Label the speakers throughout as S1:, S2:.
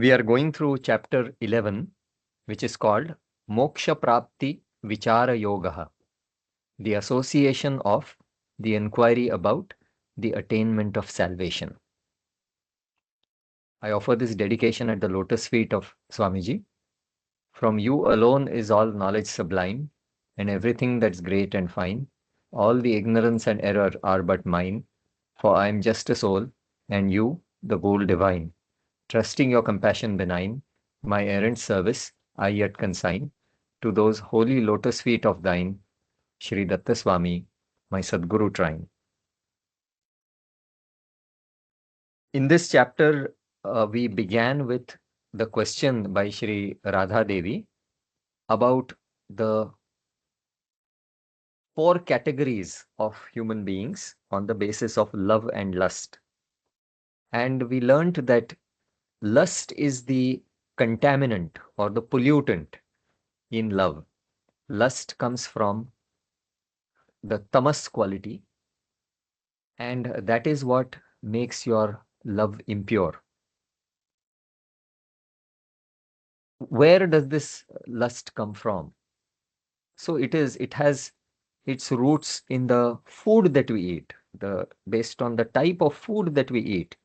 S1: We are going through chapter 11, which is called Moksha Prapti Vichara Yogaha, the association of the inquiry about the attainment of salvation. I offer this dedication at the lotus feet of Swamiji. From you alone is all knowledge sublime, and everything that's great and fine. All the ignorance and error are but mine, for I am just a soul, and you, the goal divine. Trusting your compassion benign, my errant service I yet consign to those holy lotus feet of thine, Shri Datta Swami, my Sadguru trine. In this chapter, we began with the question by Shri Radha Devi about the 4 categories of human beings on the basis of love and lust. And we learned that lust is the contaminant or the pollutant in love. Lust comes from the tamas quality, and that is what makes your love impure. Where does this lust come from? So it has its roots in the food that we eat, based on the type of food that we eat.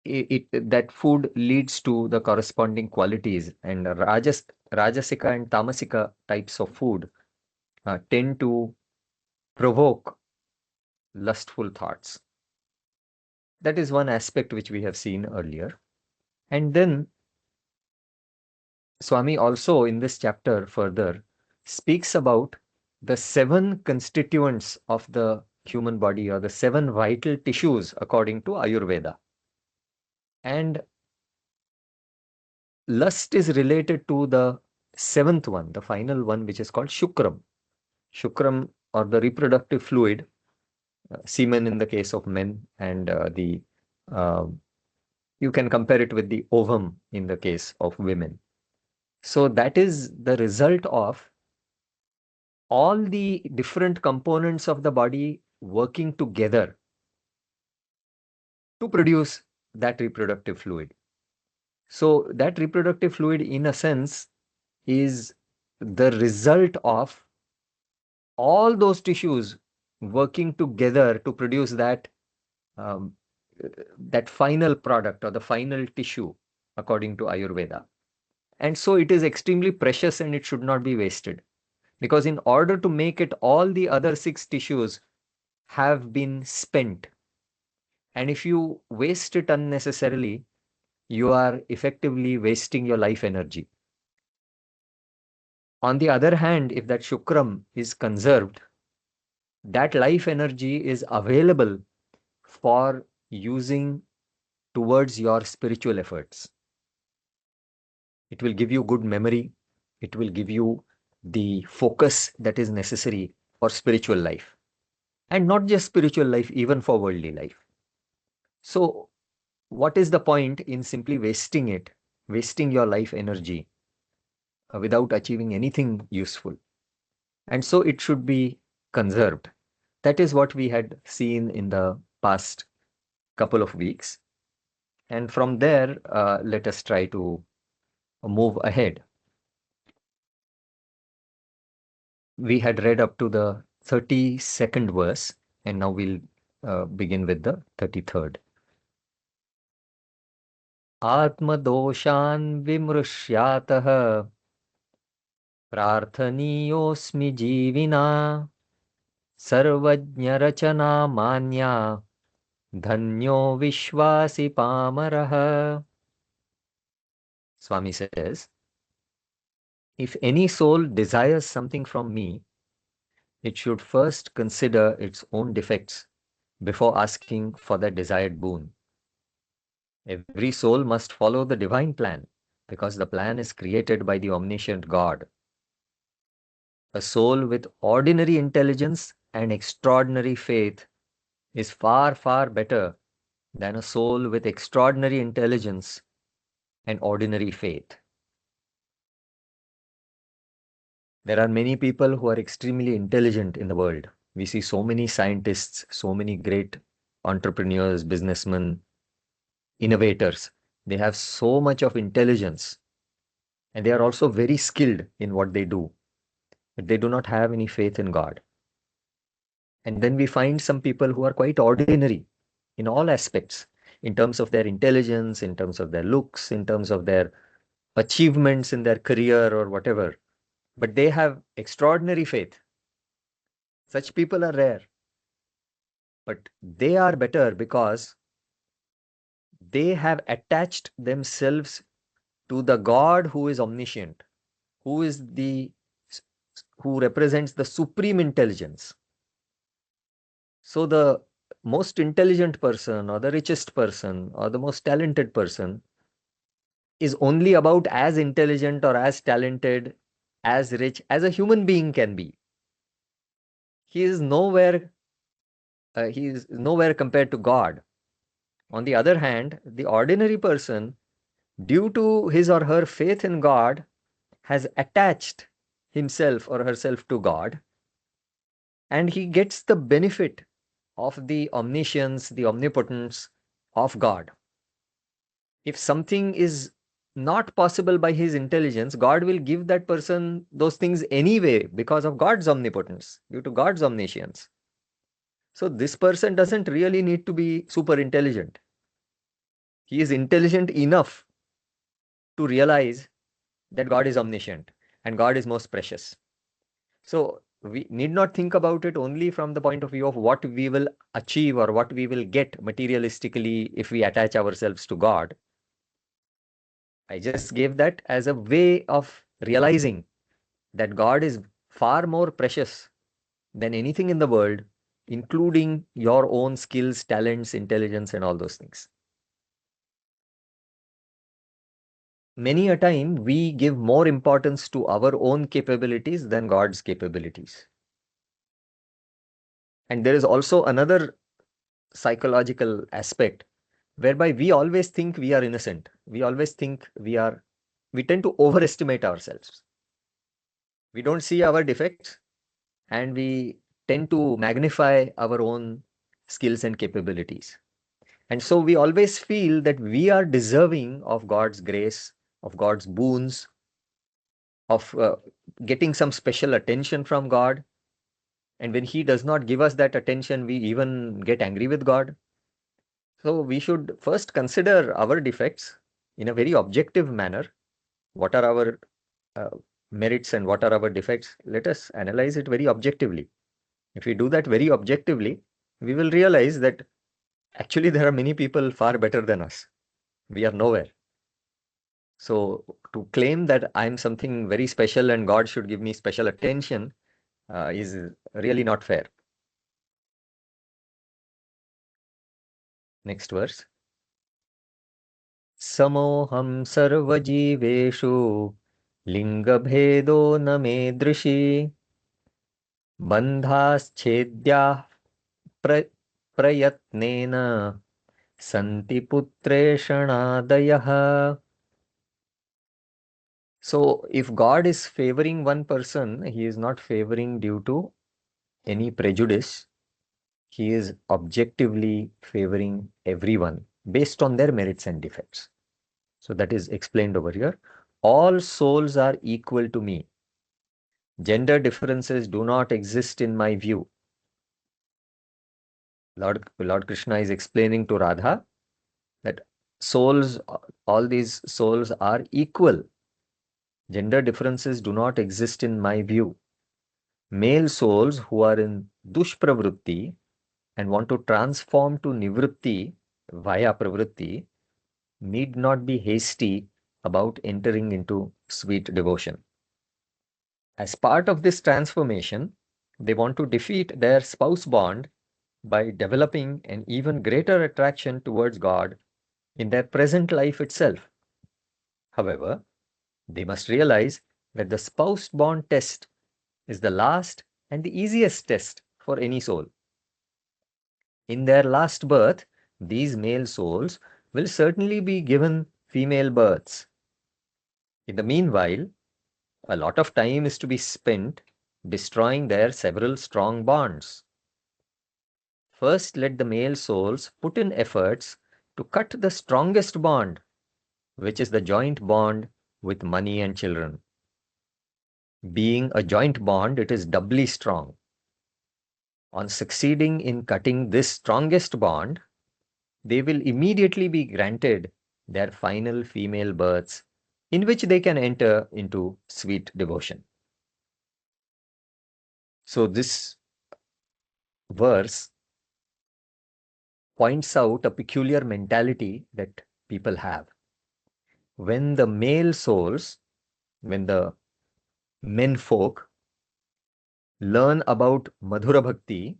S1: That food leads to the corresponding qualities, and rajasika and tamasika types of food tend to provoke lustful thoughts. That is one aspect which we have seen earlier. And then Swami also in this chapter further speaks about the 7 constituents of the human body, or the 7 vital tissues according to Ayurveda. And lust is related to the 7th one, the final one, which is called Shukram. Shukram, or the reproductive fluid, semen in the case of men, and you can compare it with the ovum in the case of women. So that is the result of all the different components of the body working together to produce that reproductive fluid. So that reproductive fluid, in a sense, is the result of all those tissues working together to produce that final product, or the final tissue, according to Ayurveda. And so it is extremely precious, and it should not be wasted. Because in order to make it, all the other 6 tissues have been spent. And if you waste it unnecessarily, you are effectively wasting your life energy. On the other hand, if that Shukram is conserved, that life energy is available for using towards your spiritual efforts. It will give you good memory. It will give you the focus that is necessary for spiritual life. And not just spiritual life, even for worldly life. So what is the point in simply wasting it, wasting your life energy without achieving anything useful? And so it should be conserved. That is what we had seen in the past couple of weeks. And from there, let us try to move ahead. We had read up to the 32nd verse, and now we'll begin with the 33rd. Atma doshan vimrushyatah prarthaniyosmi jivina sarvajña rachana manya dhanyo vishwasi pamaraha. Swami says, if any soul desires something from me, it should first consider its own defects before asking for the desired boon. Every soul must follow the divine plan, because the plan is created by the omniscient God. A soul with ordinary intelligence and extraordinary faith is far, far better than a soul with extraordinary intelligence and ordinary faith. There are many people who are extremely intelligent in the world. We see so many scientists, so many great entrepreneurs, businessmen, innovators. They have so much of intelligence, and they are also very skilled in what they do, but they do not have any faith in God. And then we find some people who are quite ordinary in all aspects, in terms of their intelligence, in terms of their looks, in terms of their achievements in their career or whatever, but they have extraordinary faith. Such people are rare, but they are better because they have attached themselves to the God who is omniscient, who is who represents the supreme intelligence. So the most intelligent person or the richest person or the most talented person is only about as intelligent or as talented, as rich as a human being can be. He is nowhere compared to God. On the other hand, the ordinary person, due to his or her faith in God, has attached himself or herself to God, and he gets the benefit of the omniscience, the omnipotence of God. If something is not possible by his intelligence, God will give that person those things anyway because of God's omnipotence, due to God's omniscience. So this person doesn't really need to be super intelligent. He is intelligent enough to realize that God is omniscient and God is most precious. So we need not think about it only from the point of view of what we will achieve or what we will get materialistically if we attach ourselves to God. I just gave that as a way of realizing that God is far more precious than anything in the world, including your own skills, talents, intelligence, and all those things. Many a time we give more importance to our own capabilities than God's capabilities. And there is also another psychological aspect whereby we always think we are innocent. We always think we tend to overestimate ourselves. We don't see our defects and we tend to magnify our own skills and capabilities. And so we always feel that we are deserving of God's grace, of God's boons, of getting some special attention from God. And when He does not give us that attention, we even get angry with God. So we should first consider our defects in a very objective manner. What are our merits and what are our defects? Let us analyze it very objectively. If we do that very objectively, we will realize that actually there are many people far better than us. We are nowhere. So to claim that I'm something very special and God should give me special attention is really not fair. Next verse. Samoham sarvajiveshu lingabhedo na me drishi bandhaschedya prayatnena santi putreshanaadayah. So if God is favoring one person, He is not favoring due to any prejudice. He is objectively favoring everyone based on their merits and defects. So that is explained over here. All souls are equal to me. Gender differences do not exist in my view. Lord Krishna is explaining to Radha that souls, all these souls are equal. Gender differences do not exist in my view. Male souls who are in dushpravrutti and want to transform to nivrutti via pravrutti need not be hasty about entering into sweet devotion. As part of this transformation, they want to defeat their spouse bond by developing an even greater attraction towards God in their present life itself. However, they must realize that the spouse bond test is the last and the easiest test for any soul. In their last birth, these male souls will certainly be given female births. In the meanwhile, a lot of time is to be spent destroying their several strong bonds. First, let the male souls put in efforts to cut the strongest bond which is the joint bond with money and children. Being a joint bond, it is doubly strong. On succeeding in cutting this strongest bond, they will immediately be granted their final female births, in which they can enter into sweet devotion. So this verse points out a peculiar mentality that people have. When the male souls, when the men folk learn about Madhura Bhakti,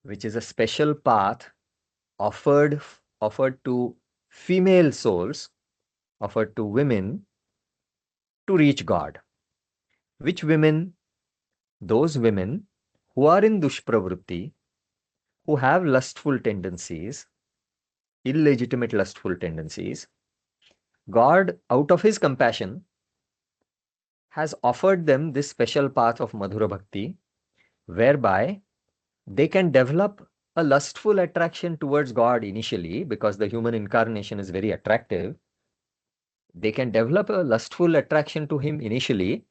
S1: which is a special path offered to female souls, offered to women to reach God. Which women? Those women who are in dushpravritti, who have lustful tendencies, illegitimate lustful tendencies. God, out of his compassion, has offered them this special path of Madhura Bhakti, whereby they can develop a lustful attraction towards God initially, because the human incarnation is very attractive. They can develop a lustful attraction to him initially,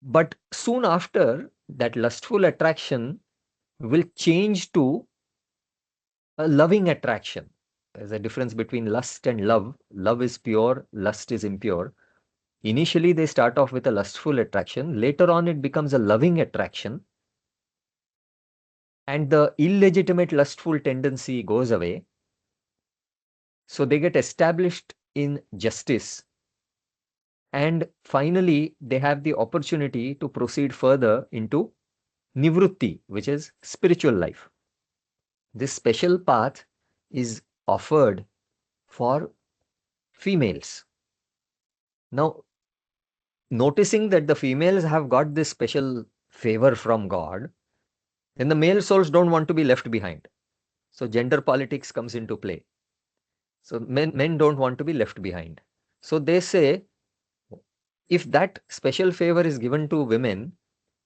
S1: but soon after, that lustful attraction will change to a loving attraction. There's a difference between lust and love. Love is pure, lust is impure. Initially, they start off with a lustful attraction. Later on, it becomes a loving attraction. And the illegitimate lustful tendency goes away. So they get established in justice. And finally, they have the opportunity to proceed further into nivrutti, which is spiritual life. This special path is offered for females. Now, noticing that the females have got this special favor from God, then the male souls don't want to be left behind. So gender politics comes into play. So men don't want to be left behind. So they say, if that special favor is given to women,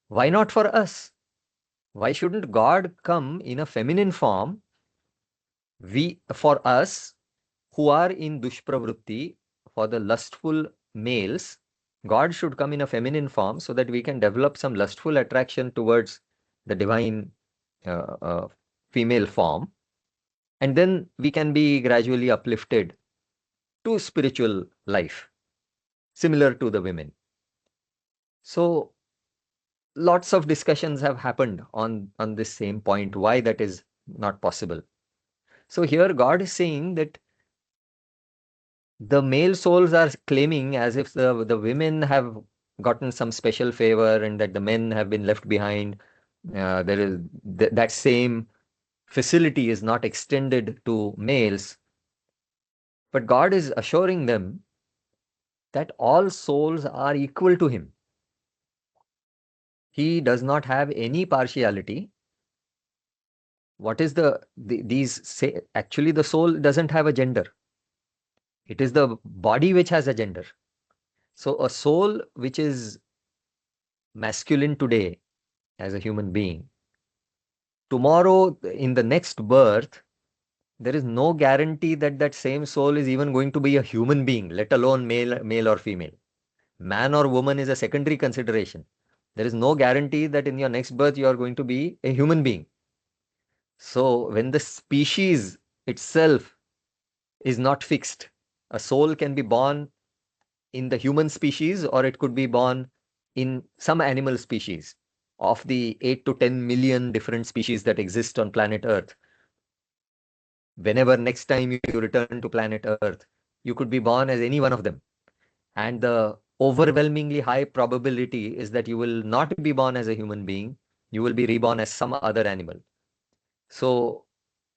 S1: why not for us? Why shouldn't God come in a feminine form? For us who are in dushpravritti, for the lustful males, God should come in a feminine form so that we can develop some lustful attraction towards the divine female form. And then we can be gradually uplifted to spiritual life, similar to the women. So lots of discussions have happened on this same point, why that is not possible. So here God is saying that the male souls are claiming as if the women have gotten some special favor and that the men have been left behind. There is that same facility is not extended to males. But God is assuring them that all souls are equal to him. He does not have any partiality. What is actually the soul doesn't have a gender. It is the body which has a gender. So a soul which is masculine today as a human being, tomorrow in the next birth, there is no guarantee that that same soul is even going to be a human being, let alone male or female. Man or woman is a secondary consideration. There is no guarantee that in your next birth you are going to be a human being. So when the species itself is not fixed, a soul can be born in the human species or it could be born in some animal species. Of the 8 to 10 million different species that exist on planet Earth, whenever next time you return to planet Earth, you could be born as any one of them. And the overwhelmingly high probability is that you will not be born as a human being, you will be reborn as some other animal. So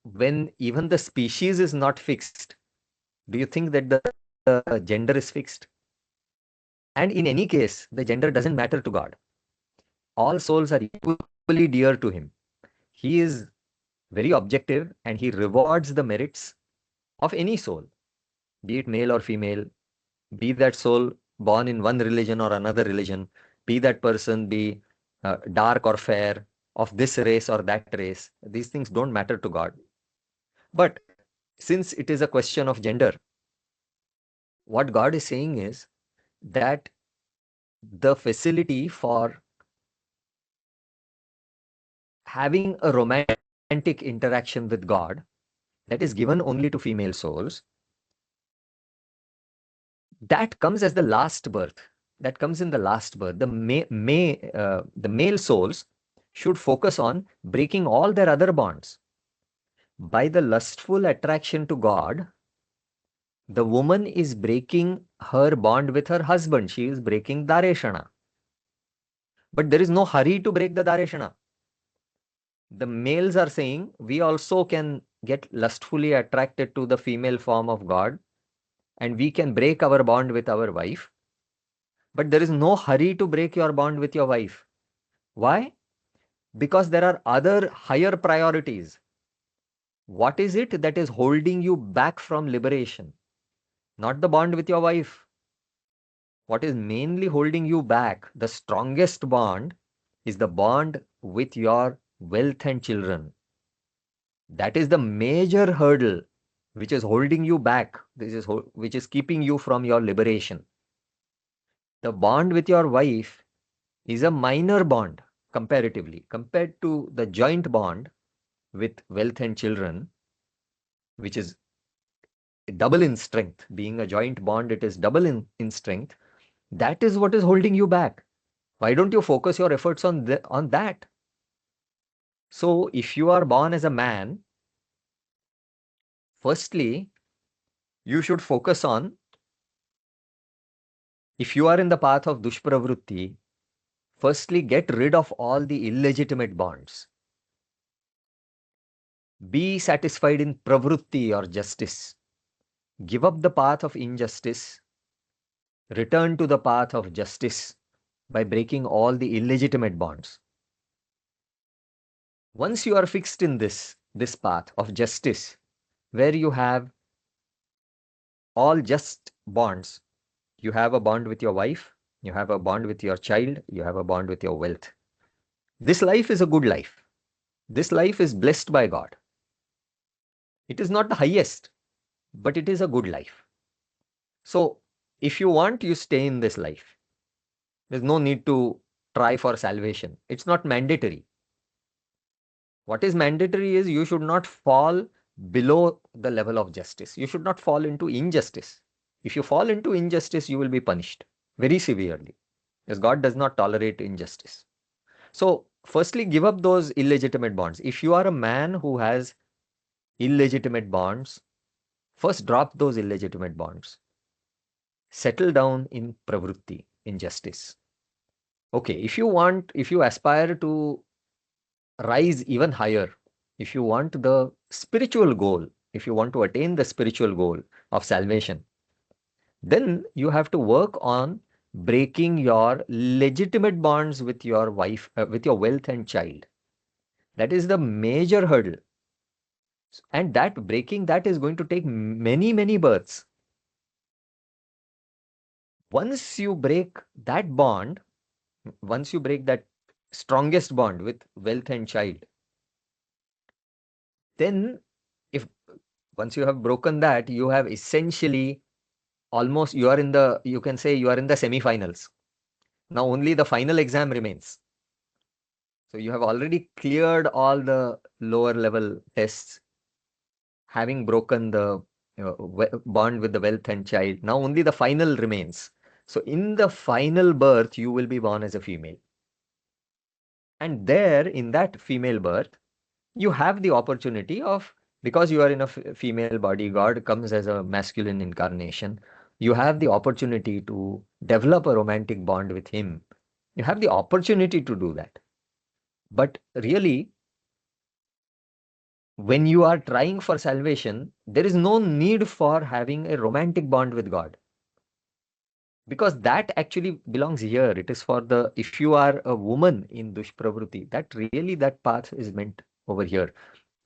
S1: when even the species is not fixed, do you think that the gender is fixed? And in any case, the gender doesn't matter to God. All souls are equally dear to him. He is very objective and he rewards the merits of any soul, be it male or female, be that soul born in one religion or another religion, be that person be dark or fair, of this race or that race. These things don't matter to God. But since it is a question of gender, what God is saying is that the facility for having a romantic interaction with God that is given only to female souls, that comes as the last birth. That comes in the last birth. The male souls should focus on breaking all their other bonds. By the lustful attraction to God, the woman is breaking her bond with her husband. She is breaking Dareshana. But there is no hurry to break the Dareshana. The males are saying we also can get lustfully attracted to the female form of God and we can break our bond with our wife. But there is no hurry to break your bond with your wife. Why? Because there are other higher priorities. What is it that is holding you back from liberation? Not the bond with your wife. What is mainly holding you back, the strongest bond, is the bond with your wealth and children. That is the major hurdle which is holding you back, which is keeping you from your liberation. The bond with your wife is a minor bond comparatively, compared to the joint bond with wealth and children, which is double in strength. Being a joint bond, it is double in strength. That is what is holding you back. Why don't you focus your efforts on that? So if you are born as a man, firstly, you should focus on, if you are in the path of dushpravrutti, firstly get rid of all the illegitimate bonds. Be satisfied in pravrutti or justice. Give up the path of injustice. Return to the path of justice by breaking all the illegitimate bonds. Once you are fixed in this path of justice, where you have all just bonds, you have a bond with your wife, you have a bond with your child, you have a bond with your wealth. This life is a good life. This life is blessed by God. It is not the highest, but it is a good life. So if you want, you stay in this life. There's no need to try for salvation. It's not mandatory. What is mandatory is you should not fall below the level of justice. You should not fall into injustice. If you fall into injustice, you will be punished very severely, because God does not tolerate injustice. So firstly, give up those illegitimate bonds. If you are a man who has illegitimate bonds, first drop those illegitimate bonds. Settle down in pravrutti, in justice. Okay, if you aspire to rise even higher, if you want the spiritual goal, if you want to attain the spiritual goal of salvation, then you have to work on breaking your legitimate bonds with your wife, with your wealth and child. That is the major hurdle. And that breaking that is going to take many, many births. Once you break that bond, once you break that strongest bond with wealth and child, then if once you have broken that, you have essentially almost, you can say you are in the semi-finals. Now only the final exam remains. So you have already cleared all the lower level tests, having broken the bond with the wealth and child. Now only the final remains. So in the final birth, you will be born as a female. And there, in that female birth, you have the opportunity of, because you are in a female body, God comes as a masculine incarnation. You have the opportunity to develop a romantic bond with him. You have the opportunity to do that. But really, when you are trying for salvation, there is no need for having a romantic bond with God. Because that actually belongs here. It is for the, if you are a woman in dushpravruti, that path is meant over here.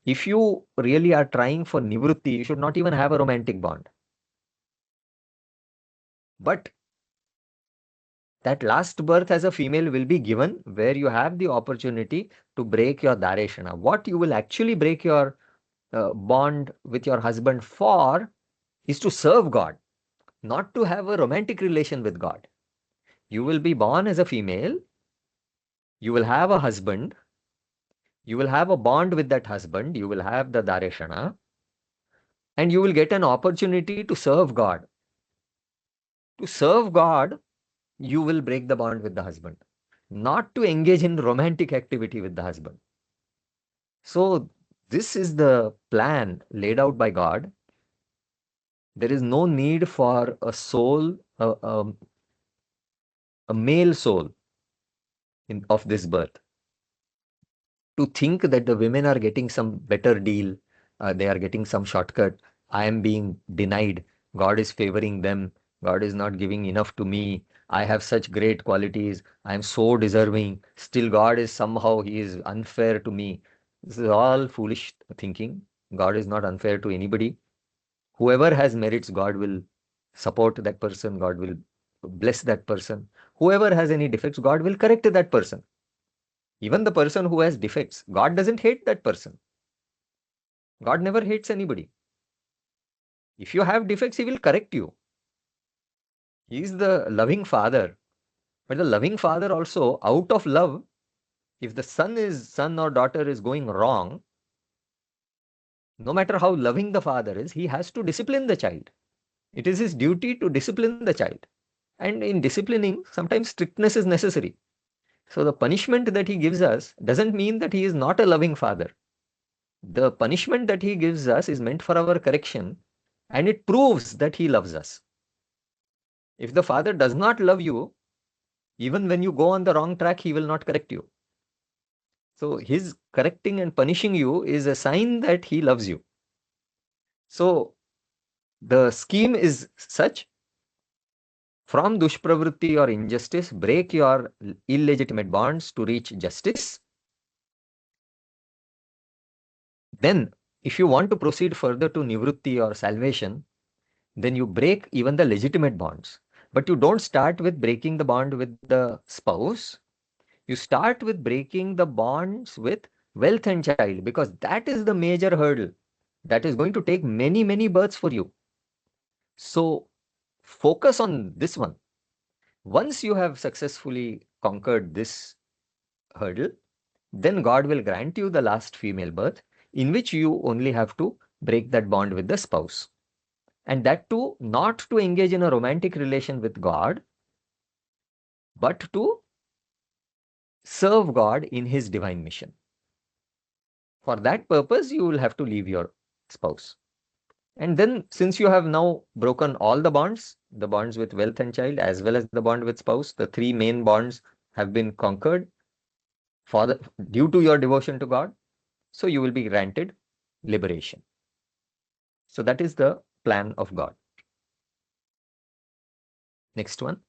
S1: If you really are trying for nivrutti, you should not even have a romantic bond. But that last birth as a female will be given where you have the opportunity to break your dareshana. What you will actually break your bond with your husband for is to serve God, not to have a romantic relation with God. You will be born as a female, you will have a husband, you will have a bond with that husband, you will have the dareshana, and you will get an opportunity to serve God. To serve God, you will break the bond with the husband, not to engage in romantic activity with the husband. So, this is the plan laid out by God. There is no need for a soul, a male soul of this birth, to think that the women are getting some better deal, they are getting some shortcut, I am being denied, God is favoring them, God is not giving enough to me, I have such great qualities, I am so deserving, still God is somehow, he is unfair to me. This is all foolish thinking. God is not unfair to anybody. Whoever has merits, God will support that person, God will bless that person. Whoever has any defects, God will correct that person. Even the person who has defects, God doesn't hate that person. God never hates anybody. If you have defects, he will correct you. He is the loving father. But the loving father also, out of love, if the son or daughter is going wrong, no matter how loving the father is, he has to discipline the child. It is his duty to discipline the child. And in disciplining, sometimes strictness is necessary. So the punishment that he gives us doesn't mean that he is not a loving father. The punishment that he gives us is meant for our correction, and it proves that he loves us. If the father does not love you, even when you go on the wrong track, he will not correct you. So his correcting and punishing you is a sign that he loves you. So the scheme is such: from dushpravritti or injustice, break your illegitimate bonds to reach justice. Then, if you want to proceed further to nivrutti or salvation, then you break even the legitimate bonds. But you don't start with breaking the bond with the spouse. You start with breaking the bonds with wealth and child, because that is the major hurdle. That is going to take many, many births for you. So focus on this one. Once you have successfully conquered this hurdle, then God will grant you the last female birth, in which you only have to break that bond with the spouse. And that too, not to engage in a romantic relation with God, but to serve God in his divine mission. For that purpose, you will have to leave your spouse. And then, since you have now broken all the bonds with wealth and child, as well as the bond with spouse, the three main bonds have been conquered due to your devotion to God. So you will be granted liberation. So that is the plan of God. Next one.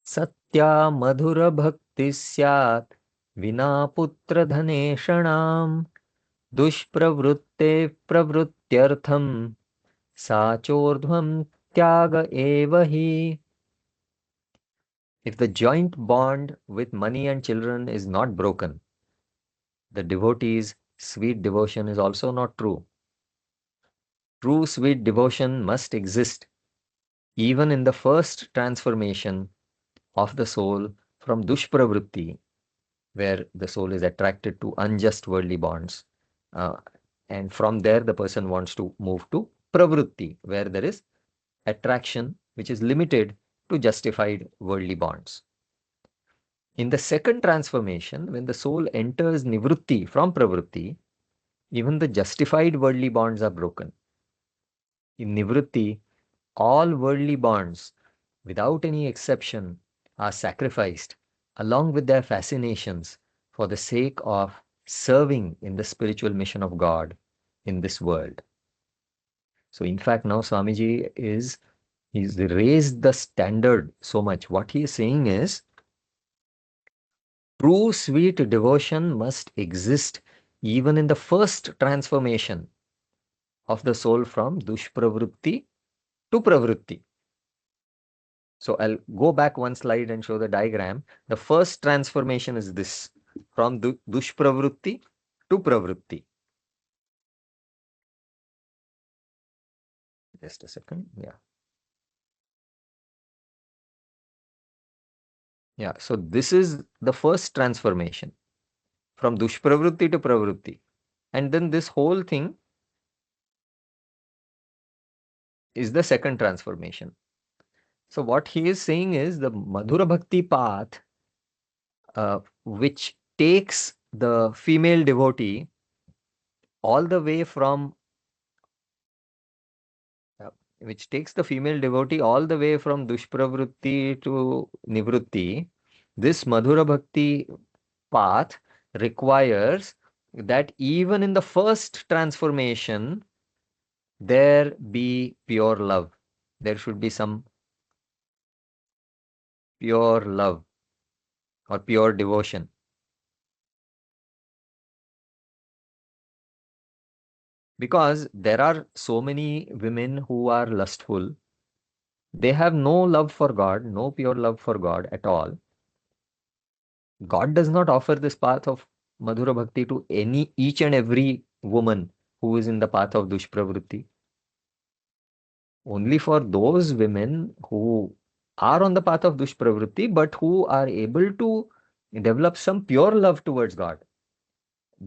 S1: Satya madhura bhakti syat vina putra dhaneshanam dushpravrutte pravrutyartham sachordhvam tyaga evahi. If the joint bond with money and children is not broken, the devotee's sweet devotion is also not true. True sweet devotion must exist even in the first transformation of the soul from dushpravritti, where the soul is attracted to unjust worldly bonds. And from there, the person wants to move to pravritti, where there is attraction which is limited to justified worldly bonds. In the second transformation, when the soul enters nivrutti from pravritti, even the justified worldly bonds are broken. In nivrutti, all worldly bonds, without any exception, are sacrificed along with their fascinations for the sake of serving in the spiritual mission of God in this world. So in fact, now Swamiji he's raised the standard so much. What he is saying is, true sweet devotion must exist even in the first transformation of the soul from dushpravritti to pravritti. So I'll go back one slide and show the diagram. The first transformation is this, from dushpravritti to pravritti. Just a second. Yeah. Yeah. So this is the first transformation from dushpravritti to pravritti. And then this whole thing is the second transformation. So what he is saying is the Madhura Bhakti path, which takes the female devotee all the way from dushpravritti to nivritti. This Madhura Bhakti path requires that even in the first transformation, there be pure love. There should be some pure love or pure devotion. Because there are so many women who are lustful. They have no love for God, no pure love for God at all. God does not offer this path of Madhura Bhakti to each and every woman who is in the path of dushpravritti. Only for those women who are on the path of dushpravritti, but who are able to develop some pure love towards God.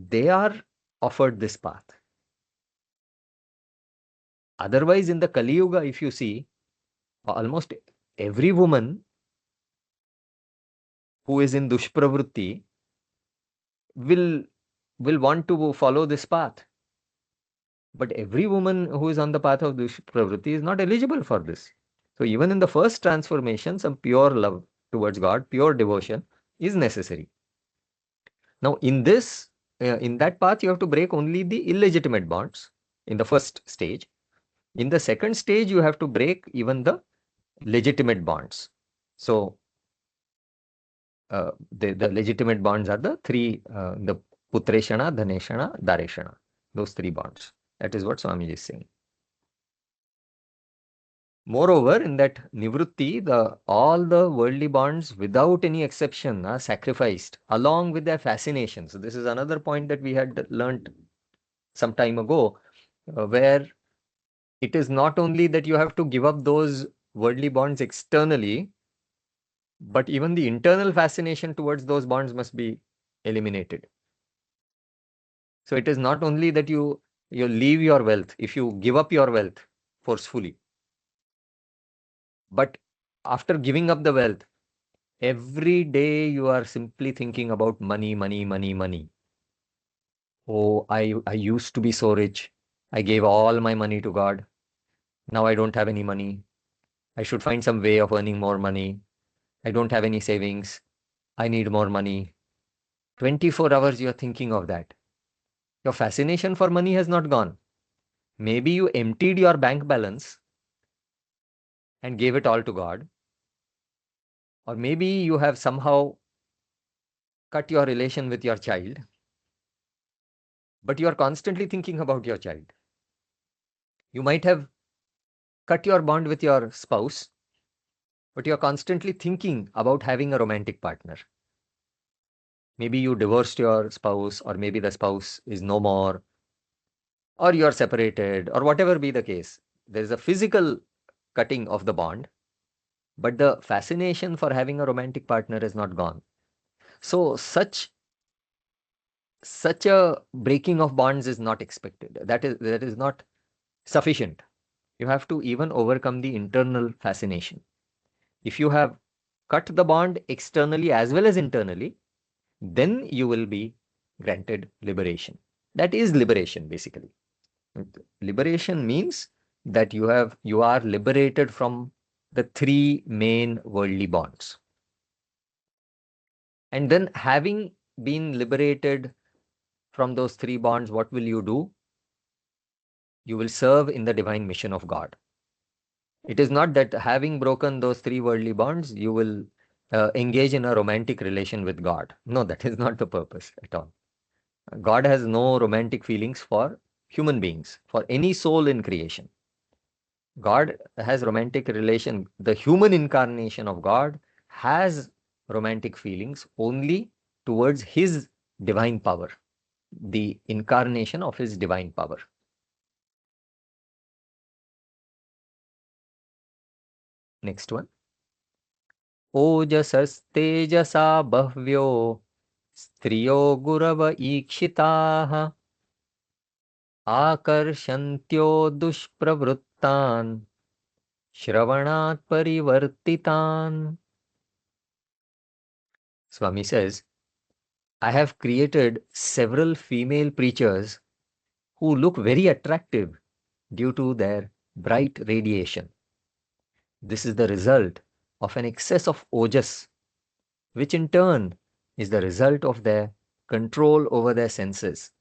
S1: They are offered this path. Otherwise, in the Kali Yuga, if you see, almost every woman who is in dushpravritti will want to follow this path. But every woman who is on the path of dushpravritti is not eligible for this. So even in the first transformation, some pure love towards God, pure devotion is necessary. Now in this, in that path, you have to break only the illegitimate bonds in the first stage. In the second stage, you have to break even the legitimate bonds. So the legitimate bonds are the three, the putreshana, dhaneshana, dareshana, those three bonds. That is what Swamiji is saying. Moreover, in that nivritti, all the worldly bonds without any exception are sacrificed along with their fascination. So this is another point that we had learnt some time ago, where it is not only that you have to give up those worldly bonds externally, but even the internal fascination towards those bonds must be eliminated. So it is not only that you leave your wealth, if you give up your wealth forcefully, but after giving up the wealth, every day you are simply thinking about money, money, money, money. Oh, I used to be so rich. I gave all my money to God. Now I don't have any money. I should find some way of earning more money. I don't have any savings. I need more money. 24 hours you are thinking of that. Your fascination for money has not gone. Maybe you emptied your bank balance and gave it all to God. Or maybe you have somehow cut your relation with your child, but you are constantly thinking about your child. You might have cut your bond with your spouse, but you're constantly thinking about having a romantic partner. Maybe you divorced your spouse, or maybe the spouse is no more, or you're separated, or whatever be the case. There is a physical cutting of the bond, but the fascination for having a romantic partner is not gone. So such a breaking of bonds is not expected. That is not sufficient. You have to even overcome the internal fascination. If you have cut the bond externally as well as internally, then you will be granted liberation. That is liberation, basically. Liberation means that you are liberated from the three main worldly bonds. And then, having been liberated from those three bonds, what will you do? You will serve in the divine mission of God. It is not that having broken those three worldly bonds, you will engage in a romantic relation with God. No, that is not the purpose at all. God has no romantic feelings for human beings, for any soul in creation. God has romantic relation. The human incarnation of God has romantic feelings only towards his divine power, the incarnation of his divine power. Next one. Ojasastejasa bahvyo striyo gurava ikshitaha akarshantyo dushpravrittan shravanat parivartitan. Swami says, I have created several female preachers who look very attractive due to their bright radiation. This is the result of an excess of ojas, which in turn is the result of their control over their senses.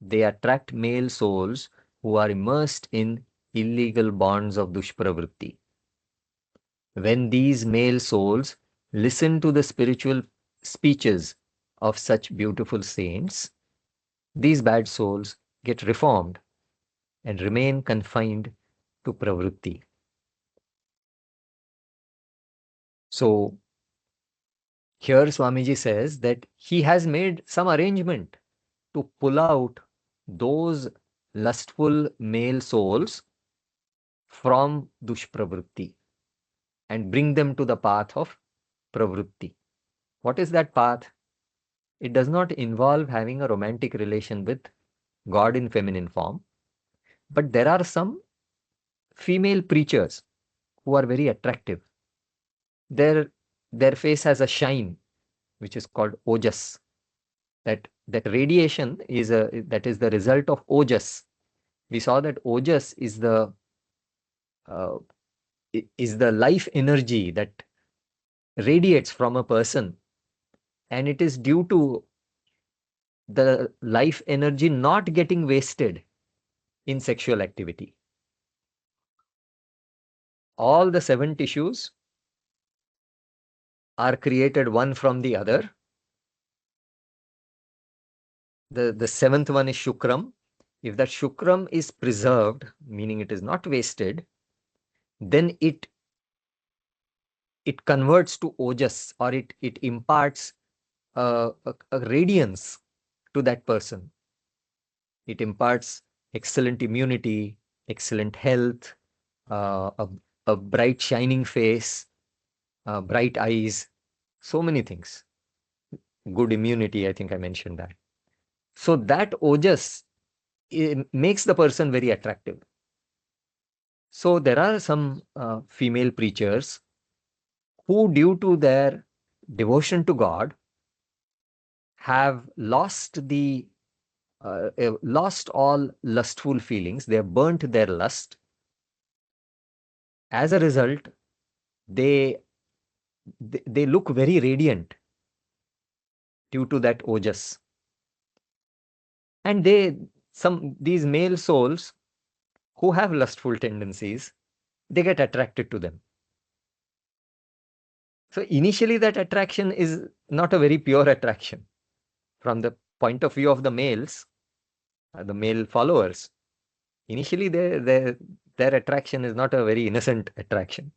S1: They attract male souls who are immersed in illegal bonds of dushpravritti. When these male souls listen to the spiritual speeches of such beautiful saints, these bad souls get reformed and remain confined to pravritti. So, here Swamiji says that he has made some arrangement to pull out those lustful male souls from dushpravritti and bring them to the path of pravritti. What is that path? It does not involve having a romantic relation with God in feminine form, but there are some female preachers who are very attractive. Their face has a shine, which is called ojas. That radiation is the result of ojas. We saw that ojas is the life energy that radiates from a person, and it is due to the life energy not getting wasted in sexual activity. All the 7 tissues are created one from the other. The 7th one is shukram. If that shukram is preserved, meaning it is not wasted, then it converts to ojas, or it imparts a radiance to that person. It imparts excellent immunity, excellent health, a bright shining face, bright eyes, so many things. Good immunity, I think I mentioned that. So that ojas makes the person very attractive. So there are some female preachers who, due to their devotion to God, have lost all lustful feelings. They have burnt their lust. As a result, they look very radiant due to that ojas. And these male souls who have lustful tendencies, they get attracted to them. So initially that attraction is not a very pure attraction. From the point of view of the males, the male followers, initially their attraction is not a very innocent attraction.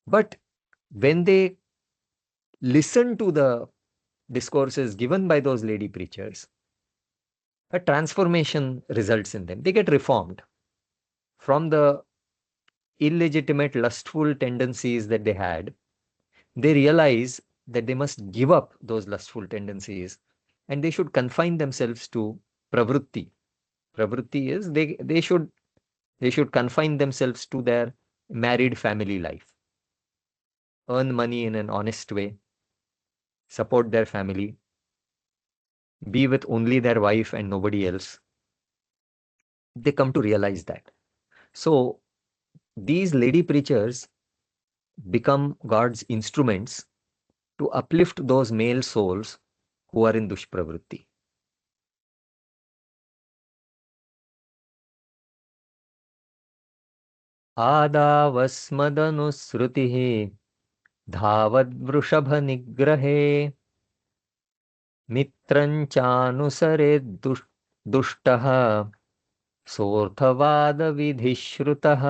S1: But when they listen to the discourses given by those lady preachers, a transformation results in them. They get reformed from the illegitimate lustful tendencies that they had. They realize that they must give up those lustful tendencies and they should confine themselves to pravritti. Pravritti is they should confine themselves to their married family life, earn money in an honest way, support their family, be with only their wife and nobody else. They come to realize that. So these lady preachers become God's instruments to uplift those male souls who are in dushpravritti. आदावस्मदनुसृतिः धावद्वृषभनिग्रहे मित्रञ्चानुसरेद्दुष्टः सोऽर्थवादविधिश्रुतः.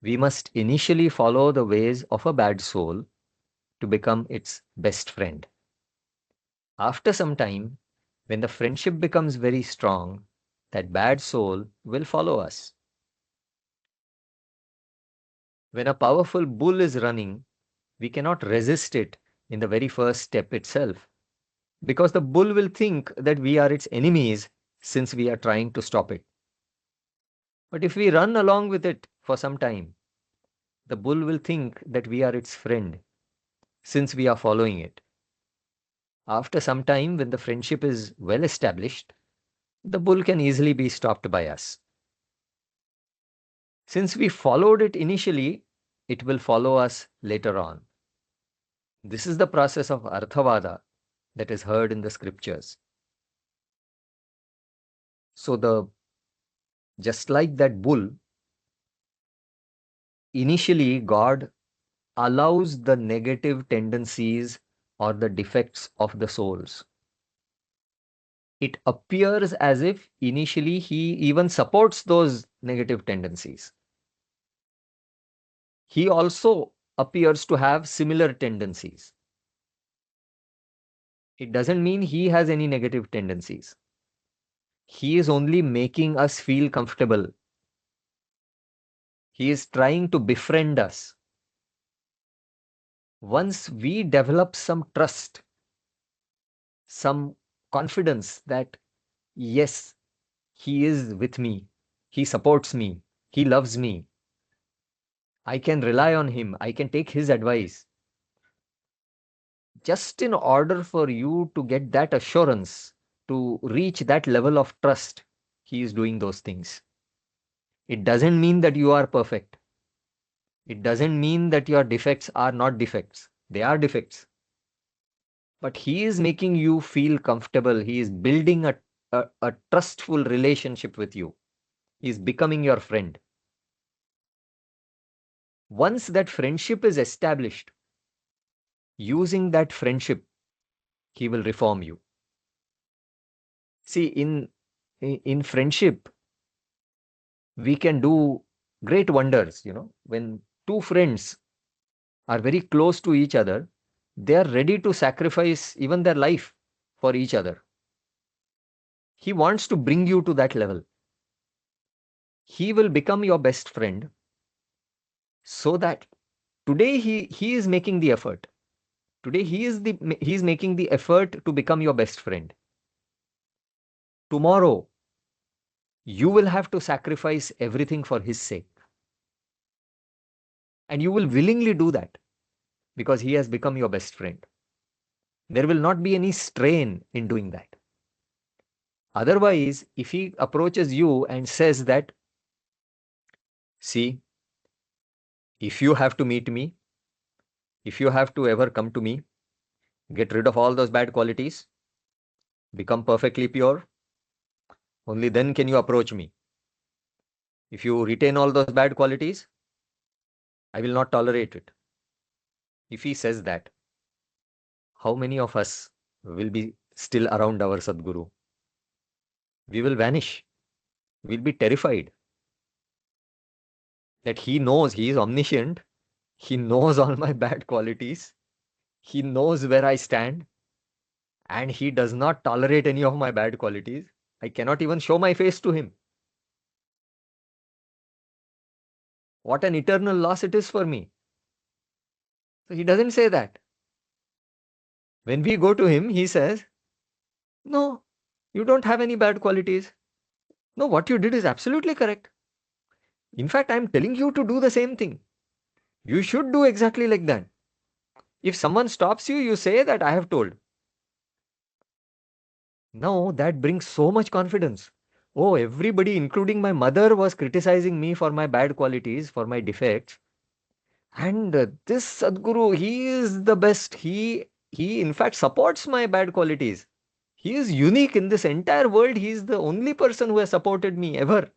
S1: We must initially follow the ways of a bad soul to become its best friend. After some time, when the friendship becomes very strong, that bad soul will follow us. When a powerful bull is running, we cannot resist it in the very first step itself, because the bull will think that we are its enemies since we are trying to stop it. But if we run along with it for some time, the bull will think that we are its friend since we are following it. After some time, when the friendship is well established, the bull can easily be stopped by us. Since we followed it initially, it will follow us later on. This is the process of Arthavada that is heard in the scriptures. So just like that bull, initially God allows the negative tendencies or the defects of the souls. It appears as if initially he even supports those negative tendencies. He also appears to have similar tendencies. It doesn't mean he has any negative tendencies. He is only making us feel comfortable. He is trying to befriend us. Once we develop some trust, some confidence that, yes, he is with me, he supports me, he loves me, I can rely on him, I can take his advice. Just in order for you to get that assurance, to reach that level of trust, he is doing those things. It doesn't mean that you are perfect. It doesn't mean that your defects are not defects. They are defects. But he is making you feel comfortable. He is building a trustful relationship with you. He is becoming your friend. Once that friendship is established, using that friendship, he will reform you. See, in friendship, we can do great wonders. When two friends are very close to each other, they are ready to sacrifice even their life for each other. He wants to bring you to that level. He will become your best friend, so that today he is making the effort. Today he is making the effort to become your best friend. Tomorrow, you will have to sacrifice everything for his sake. And you will willingly do that because he has become your best friend. There will not be any strain in doing that. Otherwise, if he approaches you and says that, see, if you have to meet me, if you have to ever come to me, get rid of all those bad qualities, become perfectly pure, only then can you approach me. If you retain all those bad qualities, I will not tolerate it. If he says that, how many of us will be still around our Sadguru? We will vanish. We'll be terrified that he knows, he is omniscient. He knows all my bad qualities. He knows where I stand. And he does not tolerate any of my bad qualities. I cannot even show my face to him. What an eternal loss it is for me. So he doesn't say that. When we go to him, he says, no, you don't have any bad qualities. No, what you did is absolutely correct. In fact, I'm telling you to do the same thing. You should do exactly like that. If someone stops you, you say that I have told. Now that brings so much confidence. Oh, everybody, including my mother, was criticizing me for my bad qualities, for my defects. And this Sadguru, he is the best. He in fact supports my bad qualities. He is unique in this entire world. He is the only person who has supported me ever.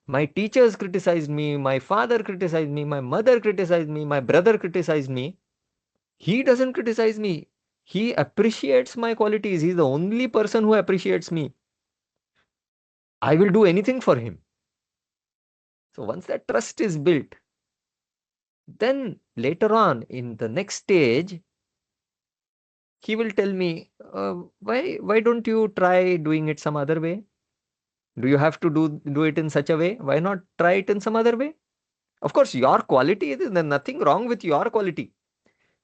S1: My teachers criticized me, my father criticized me, my mother criticized me, my brother criticized me. He doesn't criticize me. He appreciates my qualities. He's the only person who appreciates me. I will do anything for him. So once that trust is built, then later on in the next stage, he will tell me, why don't you try doing it some other way? Do you have to do it in such a way? Why not try it in some other way? Of course, your quality, there's nothing wrong with your quality.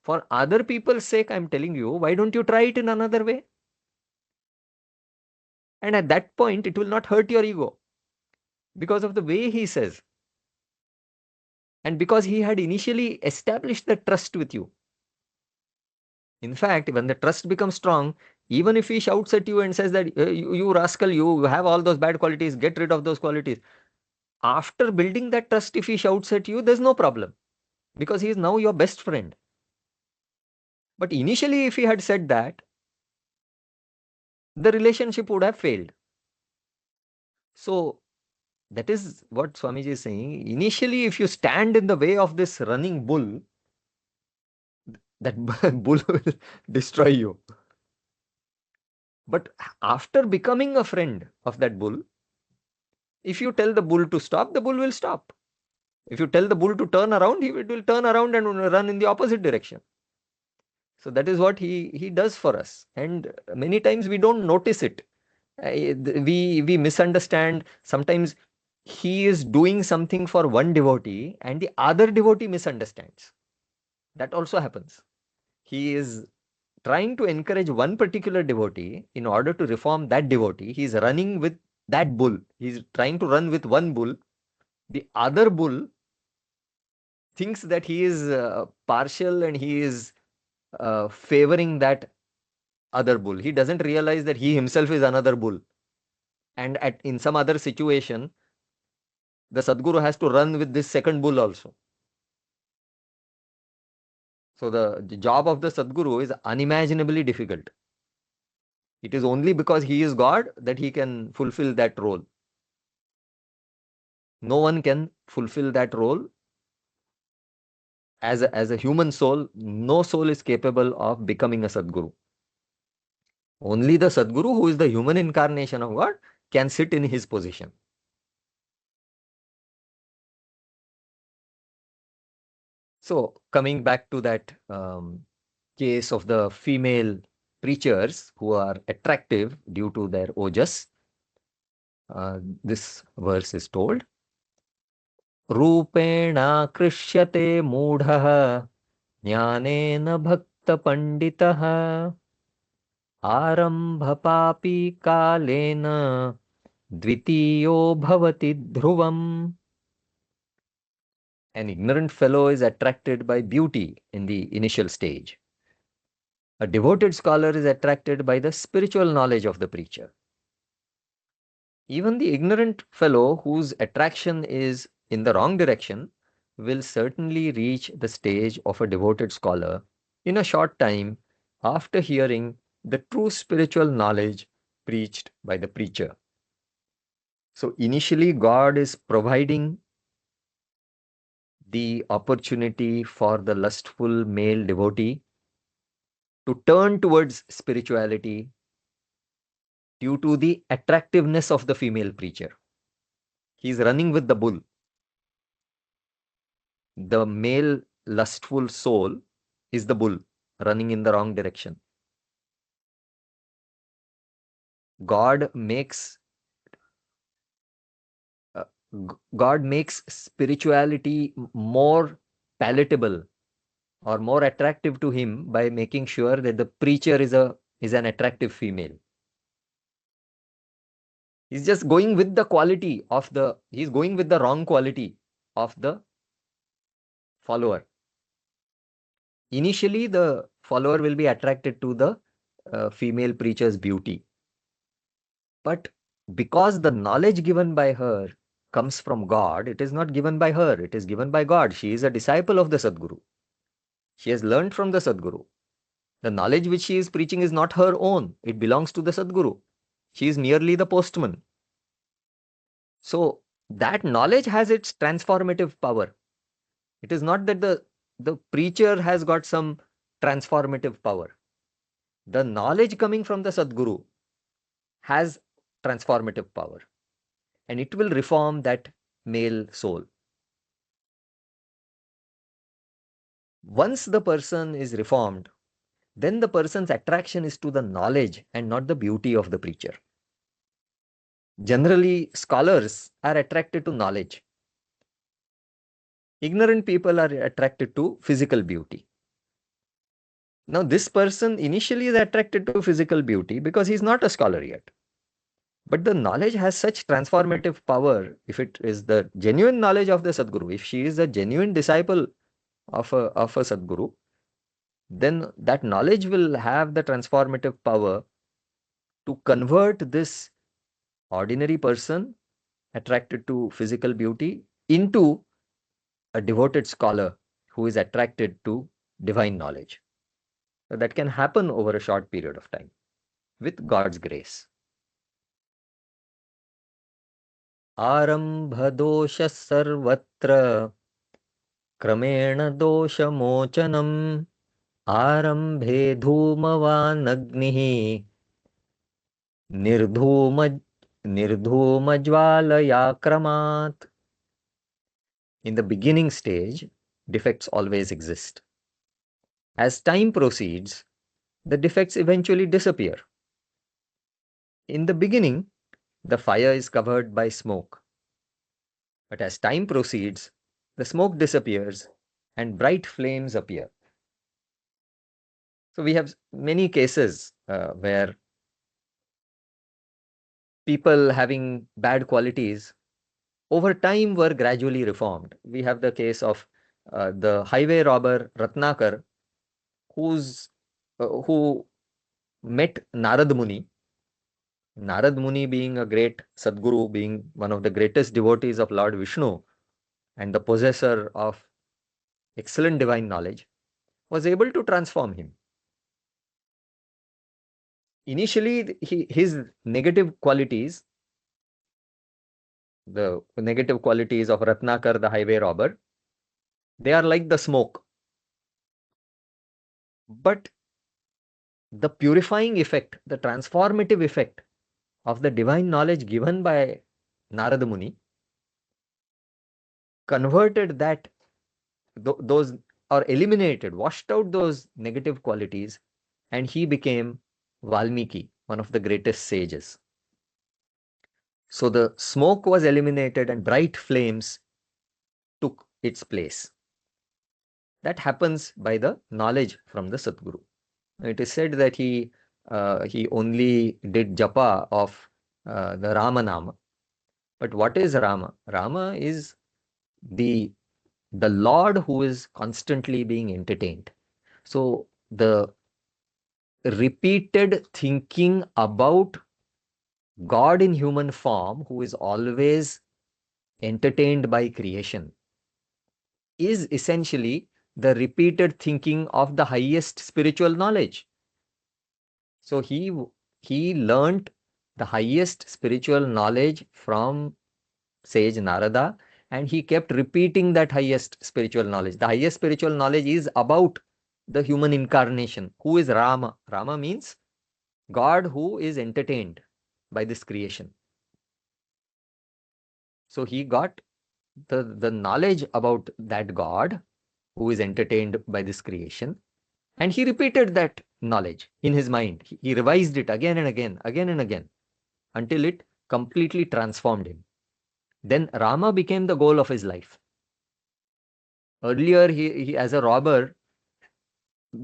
S1: For other people's sake, I'm telling you, why don't you try it in another way? And at that point, it will not hurt your ego because of the way he says. And because he had initially established the trust with you. In fact, when the trust becomes strong, even if he shouts at you and says that you rascal, you have all those bad qualities, get rid of those qualities. After building that trust, if he shouts at you, there's no problem because he is now your best friend. But initially, if he had said that, the relationship would have failed. So that is what Swamiji is saying. Initially, if you stand in the way of this running bull, that bull will destroy you. But after becoming a friend of that bull, if you tell the bull to stop, the bull will stop. If you tell the bull to turn around, he will turn around and run in the opposite direction. So that is what he does for us. And many times we don't notice it. We misunderstand. Sometimes he is doing something for one devotee and the other devotee misunderstands. That also happens. He is trying to encourage one particular devotee in order to reform that devotee. He is running with that bull. He is trying to run with one bull. The other bull thinks that he is partial and he is favoring that other bull. He doesn't realize that he himself is another bull. And in some other situation, the Sadguru has to run with this second bull also. So the job of the Sadguru is unimaginably difficult. It is only because he is God that he can fulfill that role. No one can fulfill that role. As a human soul, no soul is capable of becoming a Sadguru. Only the Sadguru, who is the human incarnation of God, can sit in his position. So coming back to that case of the female preachers who are attractive due to their ojas, this verse is told, Rupena krishyate mudhaha jnanena bhakta panditaha arambha papi kalena dvitiyo bhavati dhruvam. An ignorant fellow is attracted by beauty in the initial stage. A devoted scholar is attracted by the spiritual knowledge of the preacher. Even the ignorant fellow whose attraction is in the wrong direction will certainly reach the stage of a devoted scholar in a short time after hearing the true spiritual knowledge preached by the preacher. So initially, God is providing the opportunity for the lustful male devotee to turn towards spirituality due to the attractiveness of the female preacher. He is running with the bull. The male lustful soul is the bull running in the wrong direction. God makes spirituality more palatable or more attractive to him by making sure that the preacher is an attractive female. He's just going with the quality of he's going with the wrong quality of the follower. Initially, the follower will be attracted to the female preacher's beauty. But because the knowledge given by her comes from God, it is not given by her, it is given by God. She is a disciple of the Sadguru. She has learned from the Sadguru. The knowledge which she is preaching is not her own, it belongs to the Sadguru. She is merely the postman. So that knowledge has its transformative power. It is not that the preacher has got some transformative power. The knowledge coming from the Sadguru has transformative power, and it will reform that male soul. Once the person is reformed, then the person's attraction is to the knowledge and not the beauty of the preacher. Generally, scholars are attracted to knowledge. Ignorant people are attracted to physical beauty. Now, this person initially is attracted to physical beauty because he's not a scholar yet. But the knowledge has such transformative power. If it is the genuine knowledge of the Sadguru, if she is a genuine disciple of a Sadguru, then that knowledge will have the transformative power to convert this ordinary person attracted to physical beauty into a devoted scholar who is attracted to divine knowledge. So that can happen over a short period of time with God's grace. आरम्भदोषः सर्वत्र क्रमेण दोषमोचनम् आरम्भे धूमवानग्निः निर्धूमज्वालया क्रमात्. In the beginning stage, defects always exist. As time proceeds, the defects eventually disappear. In the beginning, the fire is covered by smoke. But as time proceeds, the smoke disappears and bright flames appear. So we have many cases where people having bad qualities over time were gradually reformed. We have the case of the highway robber Ratnakar, who met Narad Muni. Narad Muni being a great Sadguru, being one of the greatest devotees of Lord Vishnu and the possessor of excellent divine knowledge, was able to transform him. Initially, his negative qualities, the negative qualities of Ratnakar, the highway robber, they are like the smoke. But the purifying effect, the transformative effect of the divine knowledge given by Narada Muni converted those, or eliminated, washed out those negative qualities, and he became Valmiki, one of the greatest sages. So the smoke was eliminated and bright flames took its place. That happens by the knowledge from the Sadguru. It is said that he only did japa of the Ramanama. But what is Rama? Rama is the Lord who is constantly being entertained. So the repeated thinking about God in human form, who is always entertained by creation, is essentially the repeated thinking of the highest spiritual knowledge. So he learnt the highest spiritual knowledge from sage Narada, and he kept repeating that highest spiritual knowledge. The highest spiritual knowledge is about the human incarnation. Who is Rama? Rama means God who is entertained by this creation. So he got the knowledge about that God who is entertained by this creation, and he repeated that knowledge in his mind. He revised it again and again, until it completely transformed him. Then Rama became the goal of his life. Earlier, he as a robber,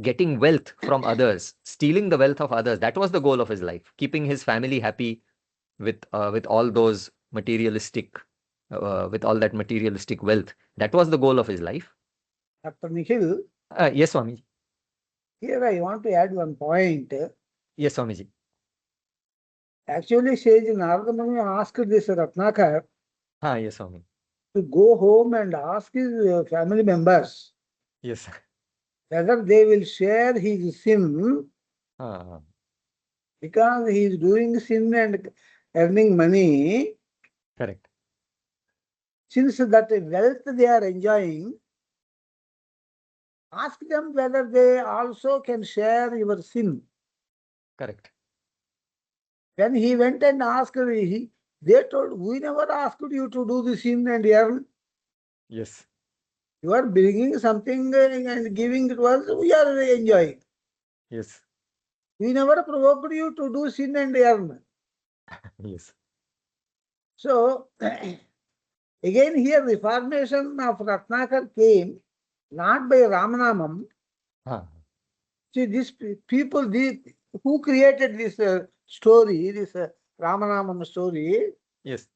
S1: getting wealth from others, stealing the wealth of others, that was the goal of his life. Keeping his family happy with all those materialistic, with all that materialistic wealth, that was the goal of his life.
S2: Dr. Nikhil,
S1: yes, Swamiji.
S2: Here I want to add one point.
S1: Yes, Swamiji.
S2: Actually, Sage Narada Muni asked this Ratnakar
S1: Yes, Swami.
S2: to go home and ask his family members
S1: Yes.
S2: whether they will share his sin because he is doing sin and earning money.
S1: Correct.
S2: Since that wealth they are enjoying, ask them whether they also can share your sin.
S1: Correct.
S2: When he went and asked, they told, we never asked you to do the sin and earn.
S1: Yes.
S2: You are bringing something and giving it to us, we are enjoying.
S1: Yes.
S2: We never provoked you to do sin and earn.
S1: Yes.
S2: So, Again, here the formation of Ratnakar came not by Ramanamam. See, these people, who created this story, this Ramanamam story,
S1: Yes.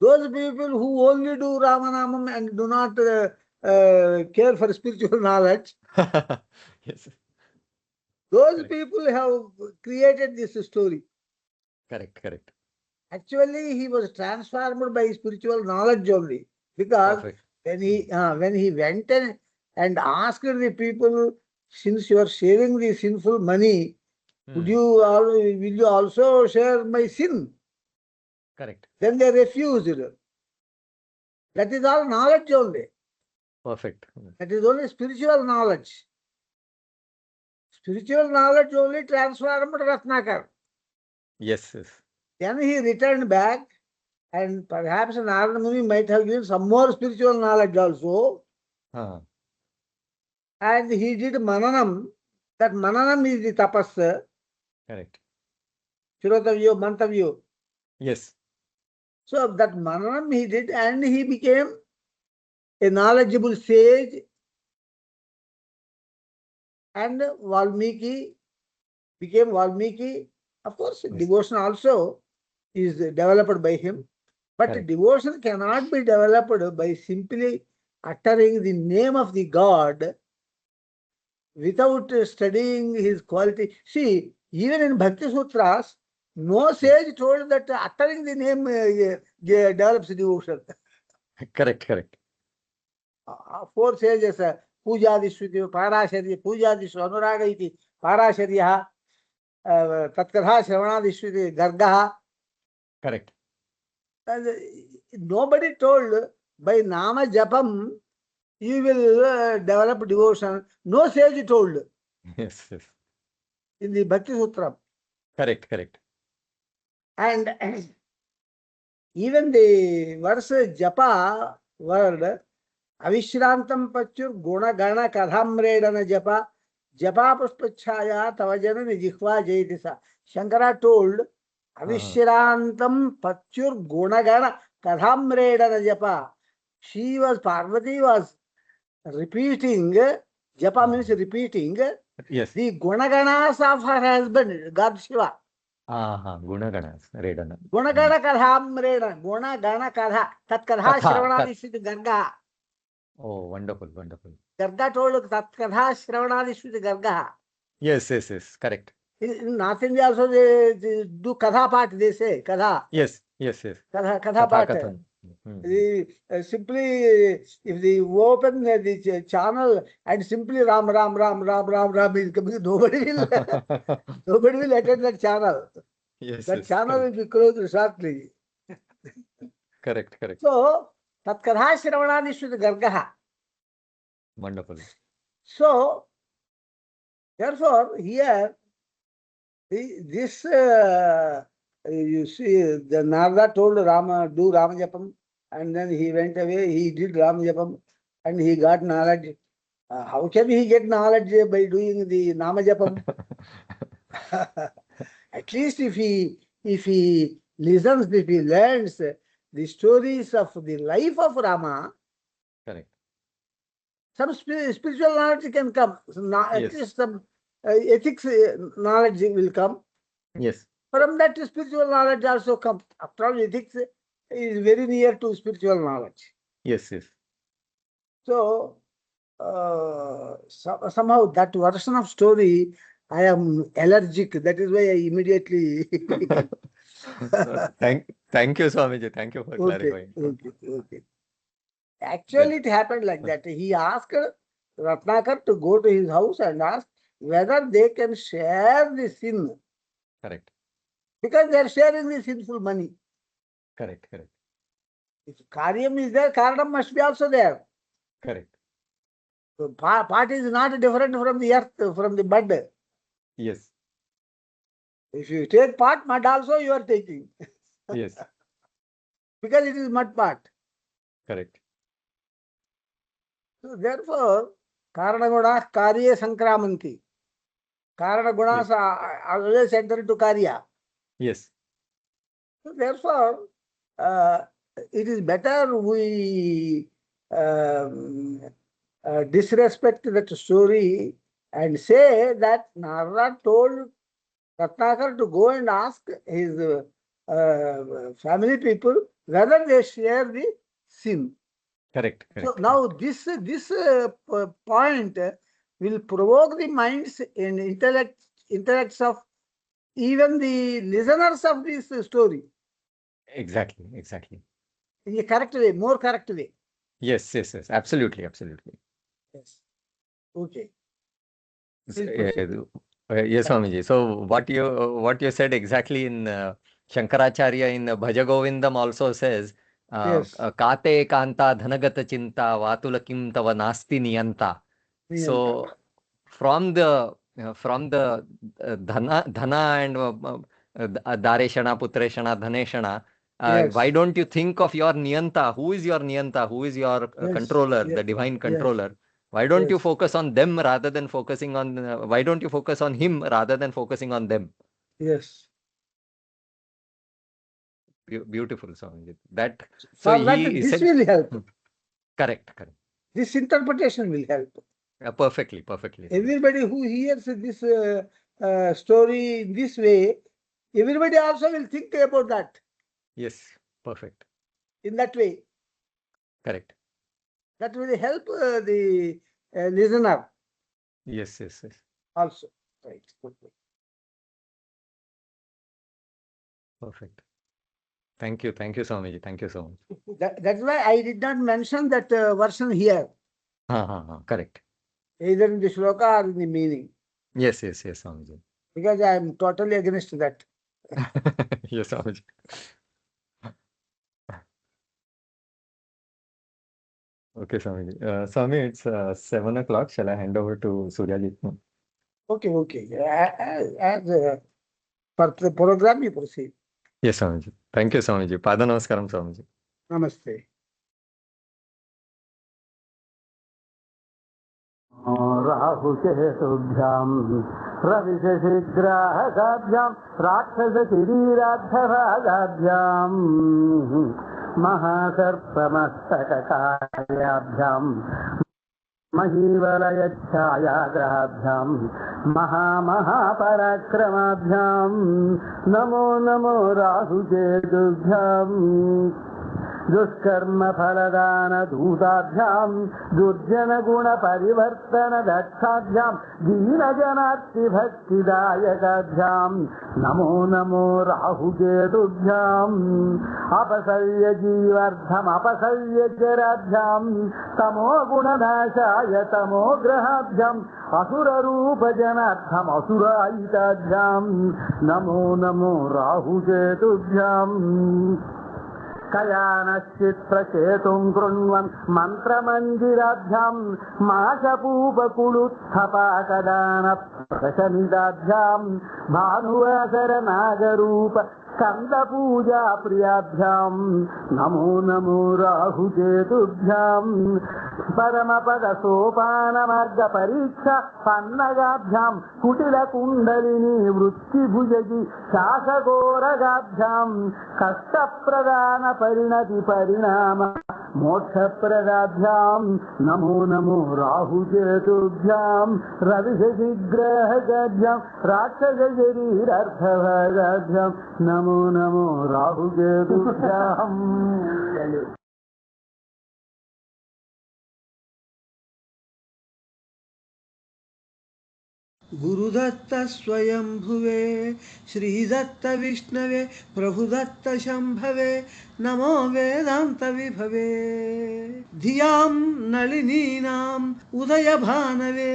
S2: those people who only do Ramanamam and do not care for spiritual knowledge,
S1: Yes.
S2: those
S1: Correct.
S2: people have created this story.
S1: Correct, correct.
S2: Actually, he was transformed by spiritual knowledge only, because
S1: Perfect.
S2: when he went and asked the people, since you are sharing the sinful money, will you also share my sin?
S1: Correct.
S2: Then they refused. That is all knowledge only.
S1: Perfect.
S2: That is only spiritual knowledge. Spiritual knowledge only transformed Ratnakar.
S1: Yes, yes.
S2: Then he returned back, and perhaps Narada Muni might have given some more spiritual knowledge also. And he did Mananam. That Mananam is the tapas.
S1: Correct.
S2: Shirotavyo, Mantavyo.
S1: Yes.
S2: So that Mananam he did, and he became a knowledgeable sage. And Valmiki became Valmiki. Of course,
S1: Yes.
S2: devotion also is developed by him. But
S1: Correct.
S2: devotion cannot be developed by simply uttering the name of the God without studying his quality. See, even in Bhakti Sutras, no sage told that uttering the name develops devotion.
S1: Correct, correct.
S2: 4 sages, Pujadishviti, Parasharya, Pujadishva, Anuraga iti, Parasharya, Tatkatha Shravanadishviti, Gargaha.
S1: Correct.
S2: Nobody told by Nama Japam you will develop devotion. No sage told
S1: Yes, yes.
S2: in the Bhakti Sutra.
S1: Correct, correct.
S2: And even the verse Japa word, Avishrantam Pachur Guna Gana Kadhamredana Japa, Japa Puspachaya Tavajana Jihva Jayatisa. Shankara told Avishrantam Pachur Guna Gana Kadhamredana Japa. She was, Parvati was repeating, Japa means repeating,
S1: Yes.
S2: the Gunaganas of her husband, God Shiva.
S1: Gunaganas, Redana.
S2: Gunagana Kadham Reda, Gunagana Kadha, Tatkadha Shravanadishviti Garga.
S1: Oh, wonderful, wonderful.
S2: Garga told Tatkadha Shravanadishviti Garga.
S1: Yes, yes, yes, correct.
S2: In North India also they do Kadha part, they say, Kadha.
S1: Yes, yes, yes.
S2: Katha part. Simply, if they open the channel and simply Ram is coming, nobody will attend that channel.
S1: Yes,
S2: That
S1: yes,
S2: channel
S1: correct.
S2: will be closed shortly.
S1: Correct, correct.
S2: So, Tatkadha Shravanadishviti Gargaha.
S1: Wonderful.
S2: So, therefore, here, this, you see, the Narada told Rama, do Ramajapam, and then he went away, he did Ramajapam, and he got knowledge. How can he get knowledge by doing the Namajapam? At least if he listens, if he learns the stories of the life of Rama,
S1: Correct.
S2: some spiritual knowledge can come. At
S1: Yes.
S2: least some ethics knowledge will come.
S1: Yes.
S2: From that, spiritual knowledge also comes. After all, ethics is very near to spiritual knowledge.
S1: Yes, yes.
S2: So, somehow that version of story, I am allergic. That is why I immediately.
S1: Thank you, Swamiji. Thank you for clarifying.
S2: Okay. Actually, it happened like that. He asked Ratnakar to go to his house and ask whether they can share the sin.
S1: Correct.
S2: Because they are sharing the sinful money.
S1: Correct, correct.
S2: If Karyam is there, Karanam must be also there.
S1: Correct.
S2: So part is not different from the earth, from the bud.
S1: Yes.
S2: If you take part, mud also you are taking.
S1: Yes.
S2: Because it is mud part.
S1: Correct.
S2: So therefore, Karanagunas Karya Sankramanti. Karanagunas are always enter into Karya.
S1: Yes.
S2: So therefore, it is better we disrespect that story and say that Narada told Ratnakar to go and ask his family people whether they share the sin.
S1: Correct.
S2: So now this point will provoke the minds and intellects of even the listeners of this story.
S1: Exactly.
S2: In a correct way, more correct way.
S1: Yes. Absolutely.
S2: Yes. Okay.
S1: Yes, Swamiji. So what you said exactly in Shankaracharya in Bhaja Govindam also says,
S2: Yes.
S1: Kate Kanta Dhanagata Chinta Vatula Kim Tava Nasti Niyanta. So from the dhana and Dareshana, Putreshana, Dhaneshana, why don't you think of your Niyanta? Who is your Niyanta? Who is your controller, the divine controller? Why don't you focus on them rather than focusing on, why don't you focus on him rather than focusing on them?
S2: Yes.
S1: Beautiful, Swamiji. That,
S2: so this will help.
S1: Correct.
S2: This interpretation will help.
S1: Perfectly.
S2: Everybody who hears this story in this way, everybody also will think about that.
S1: Yes, perfect.
S2: In that way.
S1: Correct.
S2: That will help the listener.
S1: Yes.
S2: Also. Right.
S1: Perfect. Thank you, Swamiji. Thank you so much.
S2: That's why I did not mention that version here.
S1: Correct.
S2: Either in the shloka or in the meaning.
S1: Yes, Swamiji.
S2: Because I am totally against that.
S1: Yes, Swamiji. Okay, Swamiji. Swami, it's 7 o'clock. Shall I hand over to Suryajit?
S2: Okay. As for the program, you proceed.
S1: Yes, Swamiji. Thank you, Swamiji. Pada Namaskaram, Swamiji.
S2: Namaste.
S3: राहुकेतुभ्यां रविशशिग्राहकाभ्यां राक्षसशरीराद्धभागाभ्यां महासर्पमस्तककायाभ्यां महीवलयच्छायाग्रहाभ्यां महापराक्रमाभ्यां नमो राहुकेतुभ्याम् दुष्कर्मफलदानदूताभ्यां दुर्जनगुणपरिवर्तनदक्षाभ्यां दीनजनार्तिभक्तिदायकाभ्यां नमो राहुकेतुभ्याम् अपसव्यजीवर्धमपसव्यचराभ्यां तमोगुणनाशाय तमोग्रहाभ्याम् असुररूपजनार्थमसुरायिताभ्यां नमो राहुकेतुभ्याम् कयानश्चित्रकेतुं कृण्वन् मन्त्रमन्दिराभ्यां माशपूपकुलुत्थपाकदानप्रशमिदाभ्यां भानुवासरनागरूप स्कन्दपूजाप्रियाभ्यां नमो राहुकेतुभ्यां परमपदसोपानमार्गपरीक्षा पन्नगाभ्यां कुटिलकुण्डलिनी वृत्तिभुजगी शासगोरगाभ्यां कष्टप्रदानपरिणतिपरिणाम मोक्षप्रदाभ्यां नमो राहुकेतुभ्यां रविशशिग्रहगाभ्यां राक्षसशरीरार्थभागाभ्यां नमो राहुकेतुभ्याम्
S2: गुरुदत्त स्वयंभुवे श्रीदत्त विष्णवे प्रभुदत्त शंभवे नमो वेदांत विभवे धियां नलिनीनाम् उदय भानवे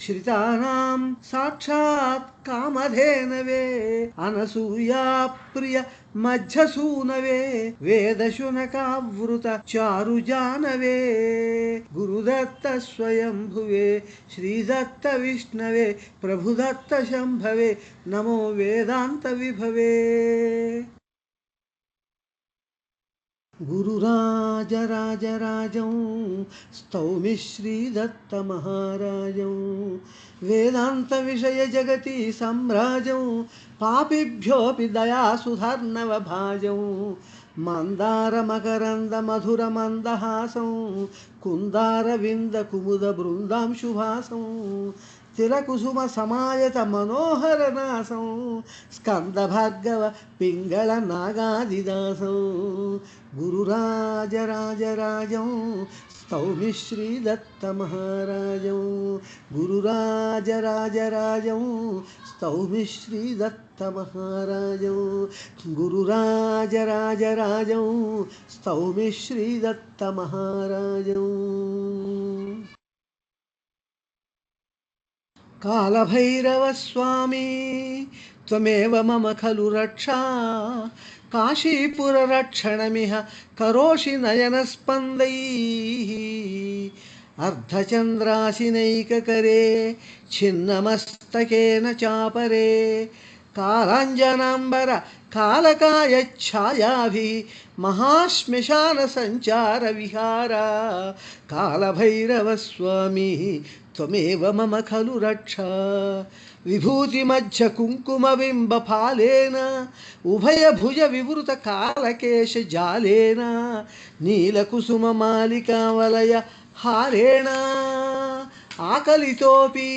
S2: श्रितानां साक्षात् कामधेनवे अनसूया प्रिय मध्यसूनवे वेदशुनकावृत चारुजानवे गुरुदत्त स्वयंभुवे श्रीदत्त विष्णवे प्रभुदत्त शंभवे नमो वेदांत विभवे गुरुराजराजराजं स्तौमि श्रीदत्त महाराजं वेदांत विषय जगति सम्राजं पापिभ्योऽपि दयासुधर्नवभाजं మందార మకరంద మధుర మందహాసం కుందార వింద కుముద బృందాం శుభాసం తిలకుసుమ సమాయత మనోహర నాసం స్కంద భార్గవ పింగళ నాగాదిదాసం గురురాజరాజరాజం స్తౌమి శ్రీ దత్త మహారాజం గురురాజరాజరాజం స్తౌమి శ్రీ దత్త మహారాజం గురురాజరాజరాజం స్తౌమి శ్రీ దత్త మహారాజం కాళభైరవ స్వామి త్వమేవ మమ ఖలు రక్షా కాశీపుర రక్షణమిహ కరోషి నయనస్పందైః అర్ధచంద్రాసినైకకరే ఛిన్నమస్తకేన చాపరే కాలాంజనాంబర కాలకాయఛాయాభిః మహాశ్మశాన సంచార విహార కాళభైరవ స్వామి త్వమేవ మమ ఖలు రక్షా విభూతి మధ్య కుంకుమ బింబ ఫాలేన ఉభయ భుజ వివృత కాలకేశ జాలేన నీలకుసుమ మాలికా వలయ హారేణ ఆకలితోపి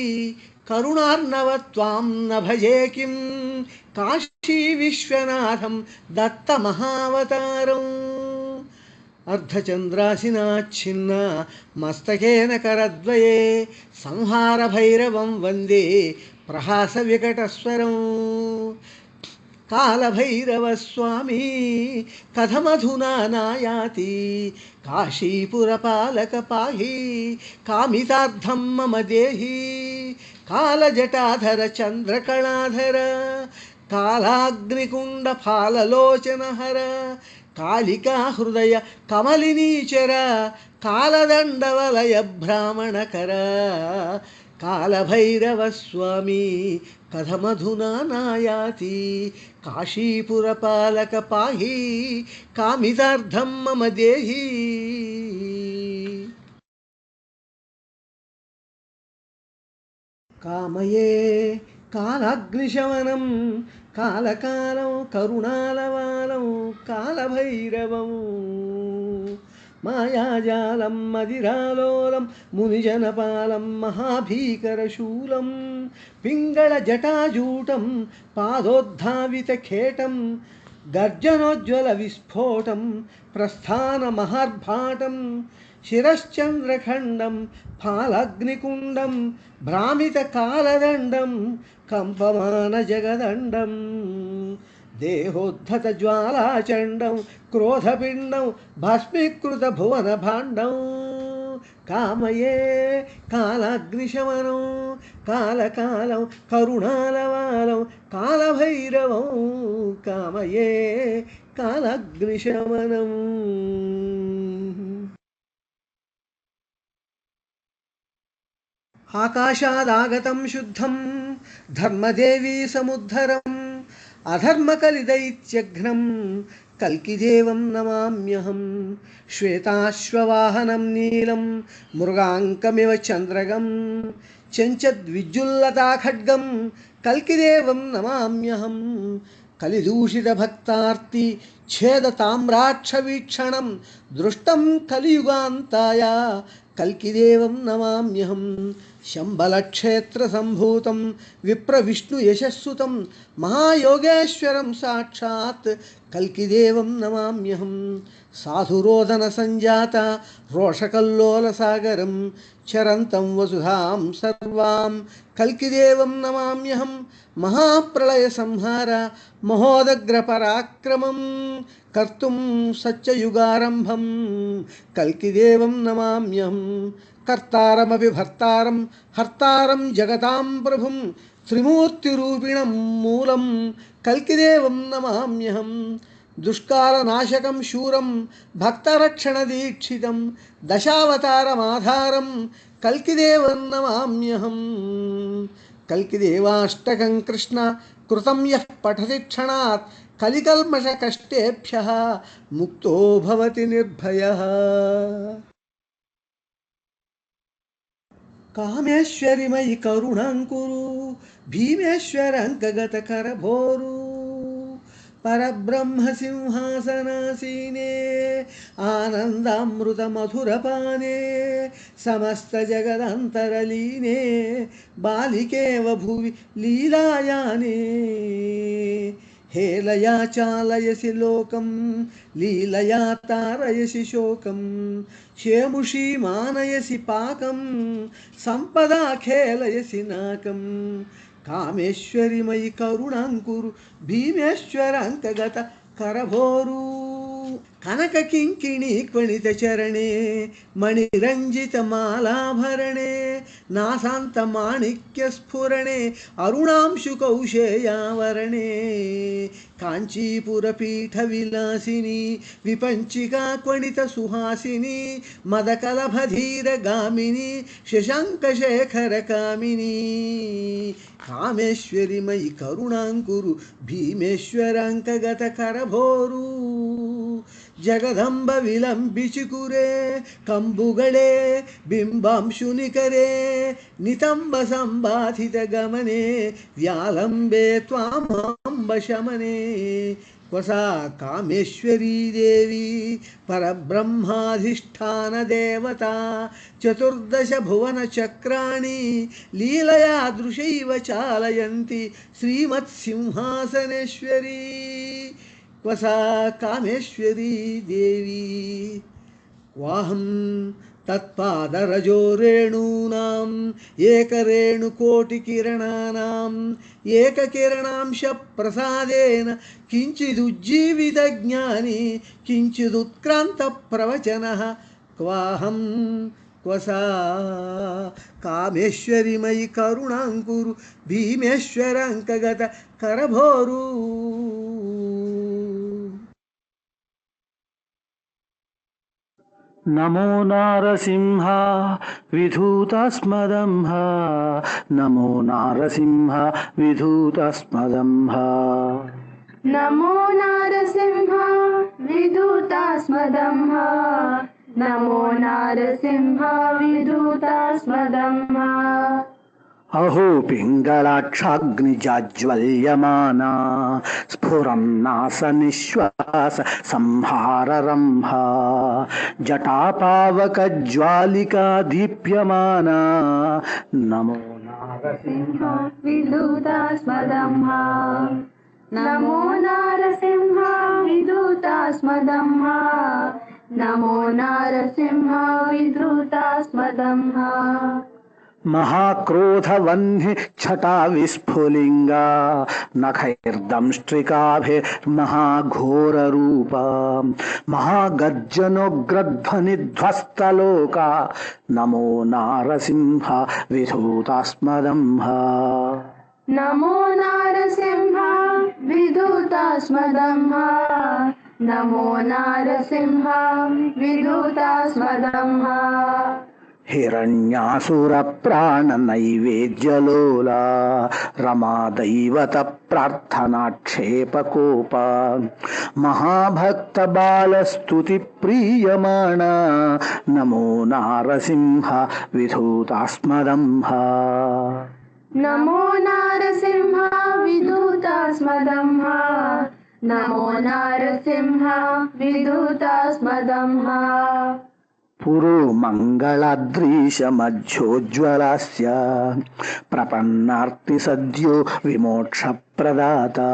S2: కరుణార్ణవ త్వాం న భజే కిం కాశీ విశ్వనాథం దత్త మహావతారం అర్ధచంద్రాసినాచ్ఛిన్న మస్తకేన కరద్వయే సంహార భైరవం వందే ప్రహాస వికటస్వరం కాళభైరవ స్వామి కథమధునా నాయాతి కాశీపురపాలక పాహి కామితార్థం మమ దేహి కాళజటాధర చంద్రకళాధర కాళాగ్నికుండ ఫాలలోచనహర కాళికా హృదయ కమలినీచర కాలదండవలయ బ్రాహ్మణకర కాళభైరవ స్వామి కథమధునా నాయాతి కాశీపురపాలక పాహి కామితార్థం మమ దేహి కామయే కాలాగ్నిశమనం కాలకాలం కరుణాలవాలం కాళభైరవం మాయాజాలం మదిరాలోలం మునిజనపాలం మహాభీకరశూలం పింగళ జటాజూటం పాదోద్ధావితఖేటం గర్జనోజ్వల విస్ఫోటం ప్రస్థాన మహార్భాటం శిరశ్చంద్రఖండం ఫాలగ్నికుండం భ్రామిత కాలదండం కంపమాన జగదండం దేహోద్ధత జ్వాలాచండం క్రోధపిండం భస్మీకృత భువన భాండం కామయే కాలాగ్నిశమనం కాలకాలం కరుణాలవాలం కాళభైరవం కామయే కాలాగ్నిశమనం ఆకాశాదాగతం శుద్ధం ధర్మదేవీ సముద్ధరం అధర్మకలిదైత్యఘ్నం కల్కిదేవం నమామ్యహం శ్వేతాశ్వవాహనం నీలం మృగాంకమివ చంద్రగం చెంచద్విజ్జుల్లతాఖడ్గం కల్కిదేవం నమామ్యహం కలిదూషిత భక్తార్తి ఛేద తామ్రాక్షవీక్షణం దృష్టం కలియుగాంతాయ కల్కిదేవం నమామ్యహం శంబలక్షేత్ర సంభూతం విప్ర విష్ణు యశస్సుతం మహాయోగేశ్వరం సాక్షాత్ కల్కిదేవం నమామ్యహం సాధురోదన సంజాత రోషకల్లోల సాగరం చరంతం వసుధాం సర్వాం కల్కిదేవం నమామ్యహం మహాప్రళయ సంహార మహోదగ్ర పరాక్రమం కర్తుం సత్యయుగారంభం కల్కిదేవం నమామ్యహం కర్తారమపి భర్తారం హర్తారం జగతాం ప్రభుం త్రిమూర్తిరూపిణం మూలం కల్కిదేవం నమామ్యహం దుష్కాలనాశకం శూరం భక్తరక్షణ దీక్షితం దశావతారమాధారం కల్కిదేవం నమామ్యహం కల్కిదేవాష్టకం కృష్ణ కృతం యః పఠతి క్షణాత్ కలికల్మష కష్టేభ్యః ముక్తో భవతి నిర్భయః కామేశ్వరిమయి కరుణాంకురు భీమేశ్వరంకగత కరభోరు परब्रह्मसिंहासनासीने आनन्दामृतमधुरपाने समस्तजगदन्तरलीने बालिकेव भुवि लीलायाने हेलया चालयसि लोकं लीलया तारयसि शोकं क्षेमुषी मानयसि पाकं सम्पदा खेलयसि नाकं कामेश्वरि मयि करुणां कुरु भीमेश्वराङ्कगत करभोरु कनक किङ्किणी क्वणित चरणे मणिरञ्जित मालाभरणे नासान्त माणिक्य स्फुरणे अरुणांशु कौशेयावरणे काञ्चीपुरपीठ विलासिनी विपञ्चिका क्वणित सुहासिनी मदकलभधीर गामिनी शशाङ्क शेखर कामिनी कामेश्वरि मयि करुणां कुरु भीमेश्वराङ्कगत करभोरु जगदंब विलंबिचिकुरे कंबुगळे बिंबांशुनिकरे नितंब संबाधित गमने व्यालंबे त्वामंब शमने क्वसा कामेश्वरी देवी परब्रह्माधिष्ठान देवता चतुर्दश भुवन चक्राणि लीलया दृशैव चालयन्ति श्रीमत्सिंहासनेश्वरी क्वसा कामेश्वरी देवी क्वाहं तत्पादरजो रेणूनाम् एकरेणुकोटिकिरणानाम् एककिरणांश प्रसादेन किञ्चिदुज्जीवितज्ञानी किञ्चिदुत्क्रान्तप्रवचनः क्वाहं क्वसा कामेश्वरि मयि करुणां कुरु भीमेश्वराङ्कगत करभोरु
S3: नमो नारसिंह विधूतस्मदंह नमो नारसिंह विधूतस्मदंह
S4: नमो नारसिंह विधूतस्मदंह नमो नारसिंह विधूतस्मदंह
S3: अहो पिङ्गलाक्षाग्निजाज्वल्यमाना स्फुरन्नासनिश्वास संहाररम्भा जटापावकज्वालिका दीप्यमाना नमो
S4: नारसिंह विधूतस्मदंह नमो नारसिंह विधूतस्मदंह नमो नारसिंह विधूतस्मदंह
S3: महाक्रोधवह्नि छटा विस्फुलिंगा नखैर्दंष्ट्रिकाभिर्महाघोररूपा महागर्जनोग्रध्वनिध्वस्तलोका नमो नारसिंह विधूतस्मदंह
S4: नमो नारसिंह विधूतस्मदंह नमो नारसिंह विधूतस्मदंह
S3: हिरण्यासुरप्राणनैवेद्यलोला रमादैवत प्रार्थनाक्षेपकोपा महाभक्तबालस्तुतिप्रीयमाणा नमो नारसिंह विधूतस्मदंह
S4: नमो नारसिंह विधूतस्मदंह नमो नारसिंह विधूतस्मदंह
S3: पुरो मङ्गलाद्रीशमध्योज्ज्वलस्य प्रपन्नार्ति सद्यो विमोक्षप्रदाता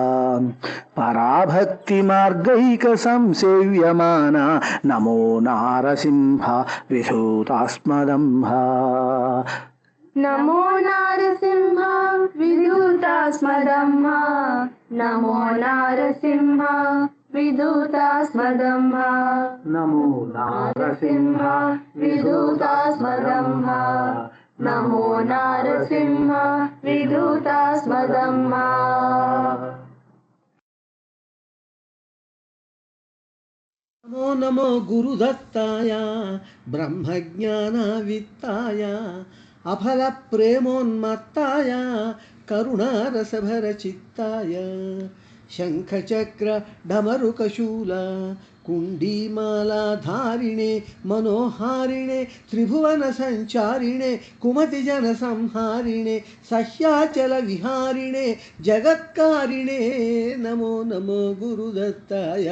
S3: पराभक्तिमार्गैकसंसेव्यमाना नमो नारसिंह विधूतस्मदंह
S4: नमो नारसिंह विधूतस्मदंह नमो नारसिंह विधूतस्मदंह
S3: नमो
S4: नारसिंह विधूतस्मदंह नमो नारसिंह विधूतस्मदंह
S2: नमो नमो गुरुदत्ताय ब्रह्मज्ञानवित्ताय अफलप्रेमोन्मत्ताय करुणारसभरचित्ताय
S5: శంఖచక్ర డమరుకశూల కుండీమాలాధారిణే మనోహారిణే త్రిభువన సంచారిణే కుమతి జన సంహారిణే సహ్యాచల విహారిణే జగత్కారిణే నమో నమో గురుదత్తాయ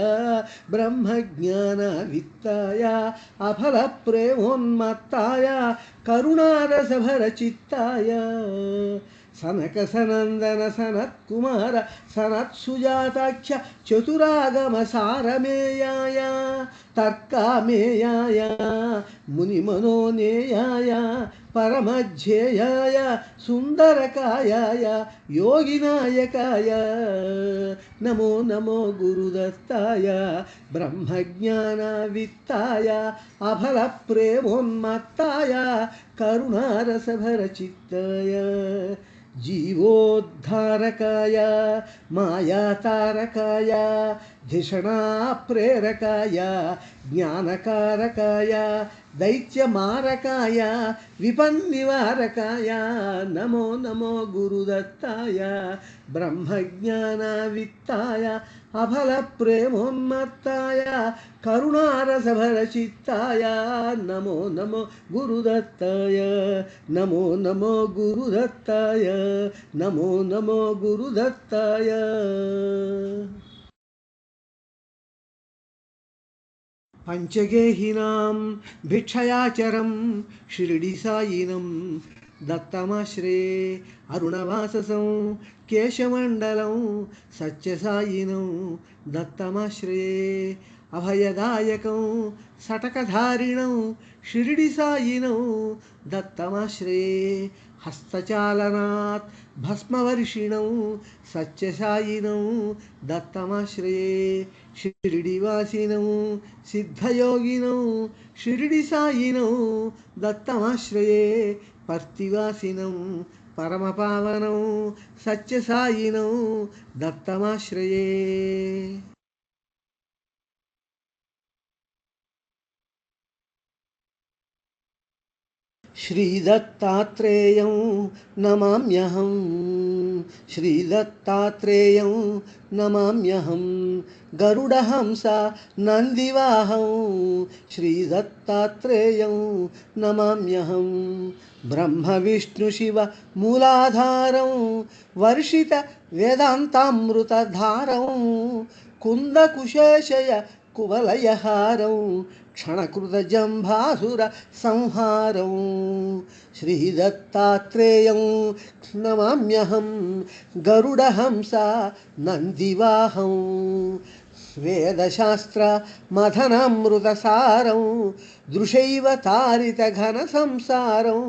S5: బ్రహ్మజ్ఞాన విత్తాయ అఫల ప్రేమోన్మత్తాయ కరుణారసభర చిత్తాయ సనక సనందన సనత్కుమార సనత్సుజాతాఖ్య చతురాగమ సారమేయాయ తర్కామేయాయ మునిమనోనేయాయ పరమధ్యేయాయ సుందరకాయాయ యోగినాయకాయ నమో నమో గురుదత్తాయ బ్రహ్మజ్ఞాన విత్తాయ అఫల ప్రేమోన్మత్తాయ కరుణారసభర చిత్తాయ జీవోద్ధారకాయ మాయాతారకాయ ధిషణా ప్రేరకాయ జ్ఞానకారకాయ దైత్యమారకాయ విపన్నివారకాయ నమో నమో గురుదత్తాయ బ్రహ్మజ్ఞాన విత్తాయ అఫల ప్రేమోన్మత్తాయ కరుణారసభర చిత్తాయ నమో నమో గురుదత్తాయ నమో నమో గురుదత్తాయ నమో నమో గురుదత్తాయ. పంచగేహినాం భిక్షయాచరం షిరిడి సాయినం దత్తమాశ్రే అరుణవాససం కేశమండలం సత్యసాయినం దత్తమాశ్రే అభయదాయకం సటకధారిణం షిరిడి సాయినం దత్తమాశ్రే హస్తచాలనాత్ భస్మవర్షిణం సత్యసాయినం దత్తమాశ్రయే షిరిడివాసినం సిద్ధయోగినం షిరిడి సాయినం దత్తమాశ్రయే పర్తివాసినం పరమపావనం సత్యసాయినం దత్తమాశ్రయే. శ్రీదత్తాత్రేయం నమామ్యహం శ్రీదత్తాత్రేయం నమామ్యహం గరుడహంస నందివాహం శ్రీదత్తాత్రేయం నమామ్యహం బ్రహ్మ విష్ణు శివ మూలాధారం వర్షిత వేదాంతామృతధారం కుందకుశేషయ కువలయహారం క్షణకృత జంభాసుర సంహారం శ్రీదత్తాత్రేయం నమామ్యహం గరుడహంస నందివాహం వేదశాస్త్ర మథనామృతసారం దృశైవ తారిత ఘన సంసారం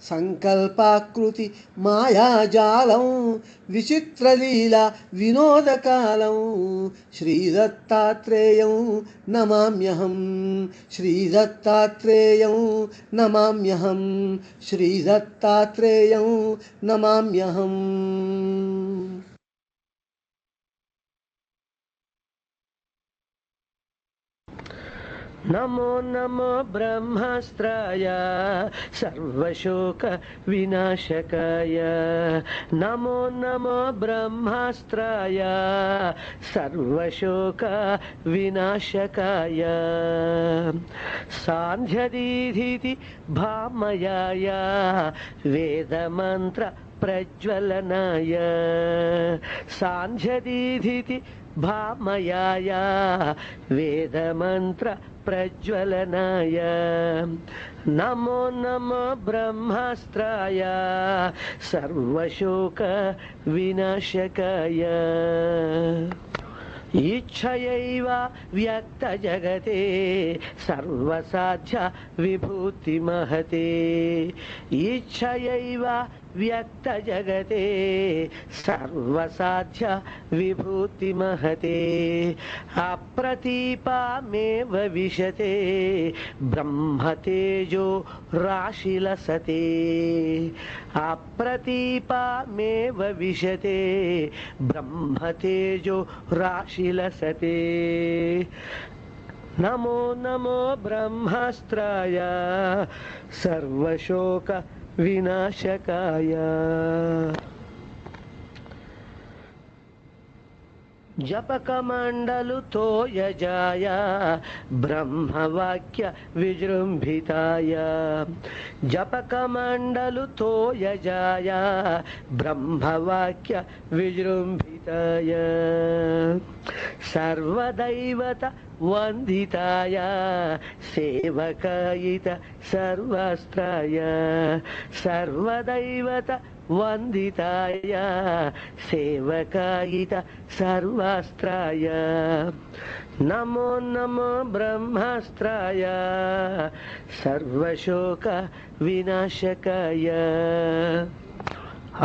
S5: సంకల్పాకృతి మాయాజాలం విచిత్రలీల వినోదకాలం శ్రీదత్తాత్రేయం నమామ్యహం శ్రీదత్తాత్రేయం నమామ్యహం శ్రీదత్తాత్రేయం నమామ్యహం.
S6: నమో నమో బ్రహ్మాస్త్రాయ సర్వశోక వినాశకాయ నమో నమో బ్రహ్మాస్త్రాయ సర్వశోక వినాశకాయ సాంధ్యదీధితి భామయాయ వేదమంత్ర ప్రజ్వలనాయ సాంధ్యదీధితి భామయాయ వేదమంత్ర ప్రజ్వలనాయ నమో నమో బ్రహ్మాస్త్రాయ సర్వశోక వినాశకాయ ఇచ్ఛయైవ వ్యక్త జగతే సర్వసాధ్య విభూతి మహతే ఇచ్ఛయైవ వ్యక్త జగతే సర్వసాధ్య విభూతి మహతే అప్రతీపామేవ విశతే బ్రహ్మతేజో రాశిలసతే అప్రతీపామేవ విశతే బ్రహ్మతేజో రాశిలసతే నమో నమో బ్రహ్మాస్త్రాయ సర్వశోక వినాశకాయ जपकमण्डलुतो यजाय ब्रह्मवाक्य विजृम्भिताय जपकमण्डलुतो यजाय ब्रह्मवाक्य विजृम्भिताय सर्वदैवत वन्दिताय सेवकायित सर्वस्त्राय सर्वदैवत वन्दिताय सेवकायित सर्वस्त्राय नमो नमो ब्रह्मास्त्राय सर्वशोक विनाशकाय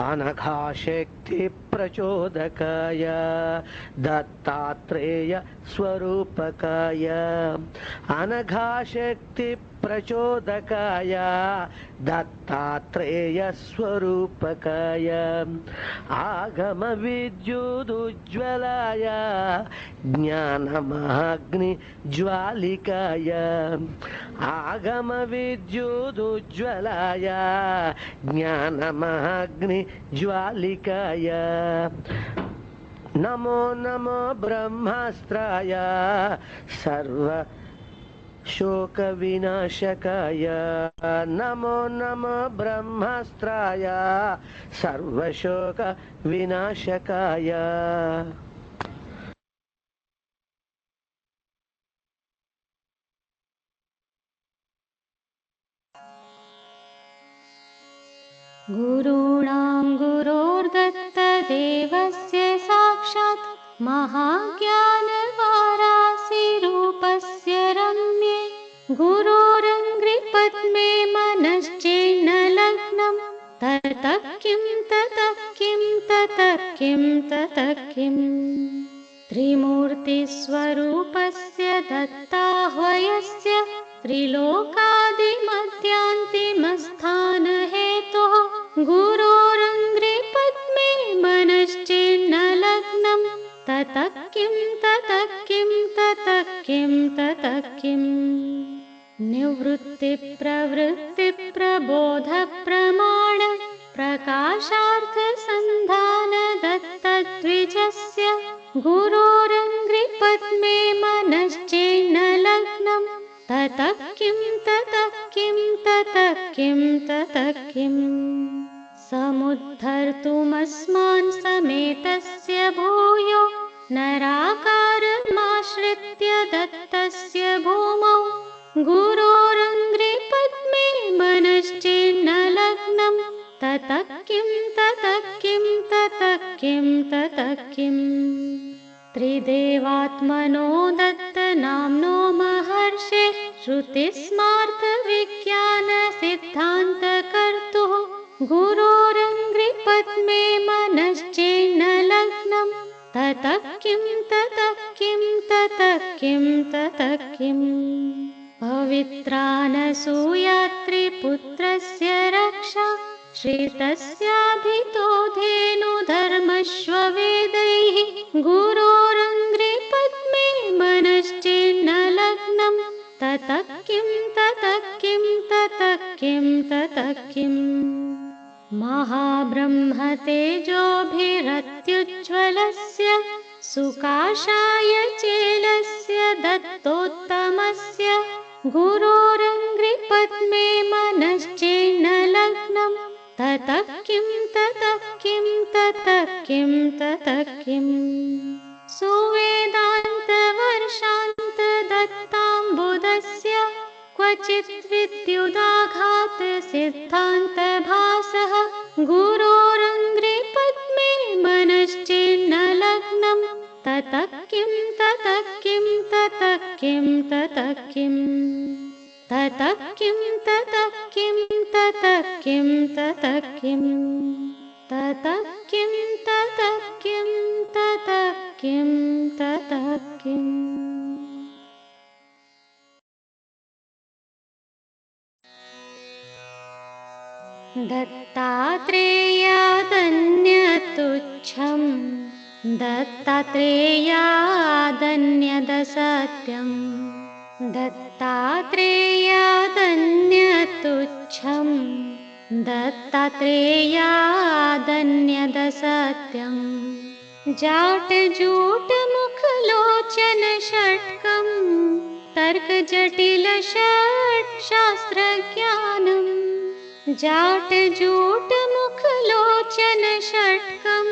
S6: अनघाशक्ति प्रचोदकाय दत्तात्रेय स्वरूपकाय अनघाशक्ति प्रचोदकाय दत्तात्रेय स्वरूपकाय आगम विद्युदुज्ज्वलाय ज्ञानमहाग्नि ज्वालिकाय आगम विद्युदुज्ज्वलाय ज्ञानमहाग्नि ज्वालिकाय नमो नमो ब्रह्मास्त्राय सर्व शोक विनाशकाय नमो नमो ब्रह्मास्त्राय सर्वशोक विनाशकाय
S7: गुरूणां गुरोर्दत्तदेवस्य साक्षात् महाज्ञानवारासिरूपस्य रम्ये गुरोरङ्घ्रिपद्मे मनश्चेन्न लग्नं ततः किं ततः किं ततः किं ततः किम् त्रिमूर्तिस्वरूपस्य दत्ताह्वयस्य त्रिलोकादिमध्यान्तिमस्थानहेतोः गुरोरङ्घ्रिपद्मे मनश्चेन्न लग्नं ततः किं ततः किं ततः किं ततः किम् निवृत्तिप्रवृत्तिप्रबोधप्रमाण प्रकाशार्थसन्धान दत्तद्विजस्य गुरोरङ्घ्रिपद्मे मनश्चेन्न लग्नं ततः किं ततः किं ततः किं ततः किम् समुद्धर्तुमस्मान् समेतस्य भूयो नराकारमाश्रित्य दत्तस्य भूमौ गुरोरङ्घ्रिपद्मे मनश्चेन्न लग्नं ततः किं ततः किं ततः किं ततः किम् त्रिदेवात्मनो दत्तनाम्नो महर्षे श्रुतिस्मार्थविज्ञानसिद्धान्तकर्तुः गुरोरङ्घ्रिपद्मे मनश्चेन्न लग्नं ततः किं ततः किं ततः किं ततः किम् पवित्रानसूयात्रिपुत्रस्य रक्षा श्रितस्याभितो धेनुधर्मश्ववेदैः गुरोरङ्घ्रिपद्मे मनश्चेन्न लग्नं ततः किं ततः किं ततः किं ततः किम् महाब्रह्मतेजोभिरत्युज्ज्वलस्य सुकाशाय चेलस्य दत्तोत्तमस्य गुरोरङ्घ्रिपद्मे मनश्चेन्न लग्नं ततः किं ततः किं ततः किं ततः किम् सुवेदान्तवर्षान्त दत्ताम्बुदस्य क्वचित् विद्युदाघात सिद्धान्तभासः गुरोरङ्घ्रिपद्मे मनश्चेन्न लग्नं ततः किं ततः किं ततः किं ततः किम् ततः किं ततः किं ततः किं ततः किम् ततः किं ततः किं ततः किं ततः किम् दत्तात्रेयादन्यतुच्छं दत्तात्रेयादन्यदसत्यं दत्तात्रेयादन्यतुच्छं दत्तात्रेयादन्यदसत्यं जाटजूट मुखलोचन षट्कं तर्कजटिल षट् शास्त्रज्ञानम् जाट जूट मुखलोचन षट्कं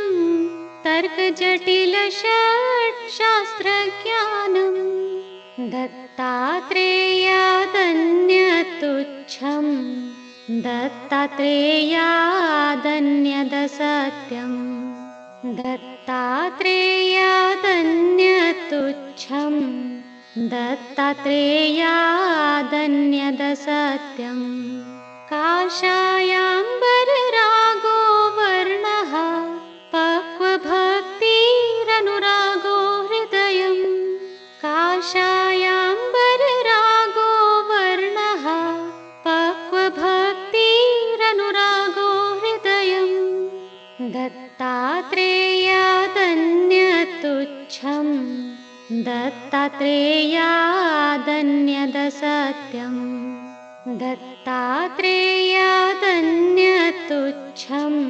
S7: तर्कजटिल षट् शास्त्रज्ञानम् दत्तात्रेयादन्यतुच्छम् दत्तात्रेयादन्यदसत्यम् दत्तात्रेयादन्यतुच्छम् दत्तात्रेयादन्यदसत्यम् काषायाम्बररागो वर्णः पक्वभक्तिरनुरागो हृदयम् काषायाम्बररागो वर्णः पक्वभक्तिरनुरागो हृदयम् दत्तात्रेयादन्यतुच्छम् दत्तात्रेयादन्यदसत्यम् दत्तात्रेयादन्यतुच्छम्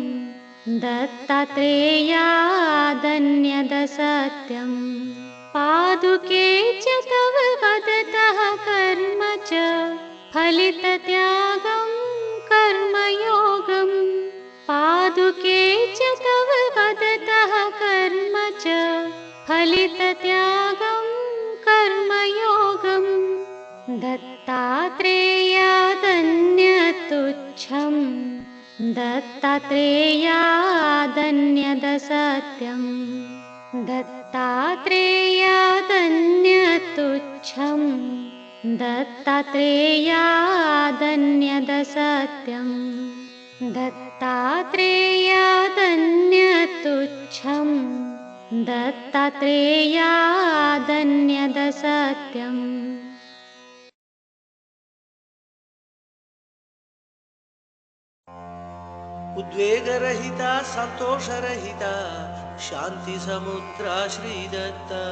S7: दत्तात्रेयादन्यदसत्यम् पादुके च तव वदतः कर्म च फलितत्यागं कर्मयोगम् पादुके च तव वदतः कर्म च फलितत्यागं कर्मयोगम् दत्तात्रेयादन्यतुच्छम् दत्तात्रेयादन्यदसत्यम् दत्तात्रेयादन्यतुच्छम् दत्तात्रेयादन्यदसत्यम् दत्तात्रेयादन्यतुच्छम् दत्तात्रेयादन्यदसत्यम्
S6: उद्वेगरहिता संतोषरहिता शांति समुद्रा श्री दत्ता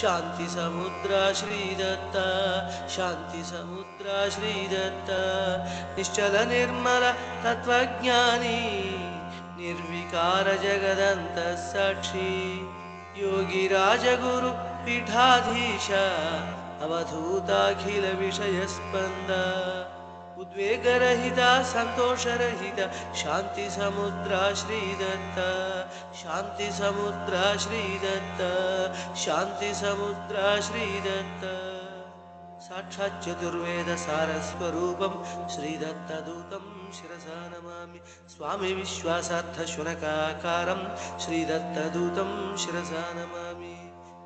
S6: शांति समुद्रा श्री दत्ता शांति समुद्रा श्री दत्ता निश्चल निर्मल तत्वज्ञानी निर्विकार जगदंत साक्षी योगी राजगुरु पीठाधीश अवधूताखिल विषय स्पंदा उद्वेगरहिता संतोषरहिता शांति समुद्रा श्री दत्ता शांति समुद्रा श्री दत्ता शांति समुद्रा श्री दत्ता साक्षात् चतुर्वेद सारस्वरूपं श्री दत्तदूतं शिरसा नमामि स्वामी विश्वासार्थ शुनकाकारं श्री दत्तदूतं शिरसा नमामि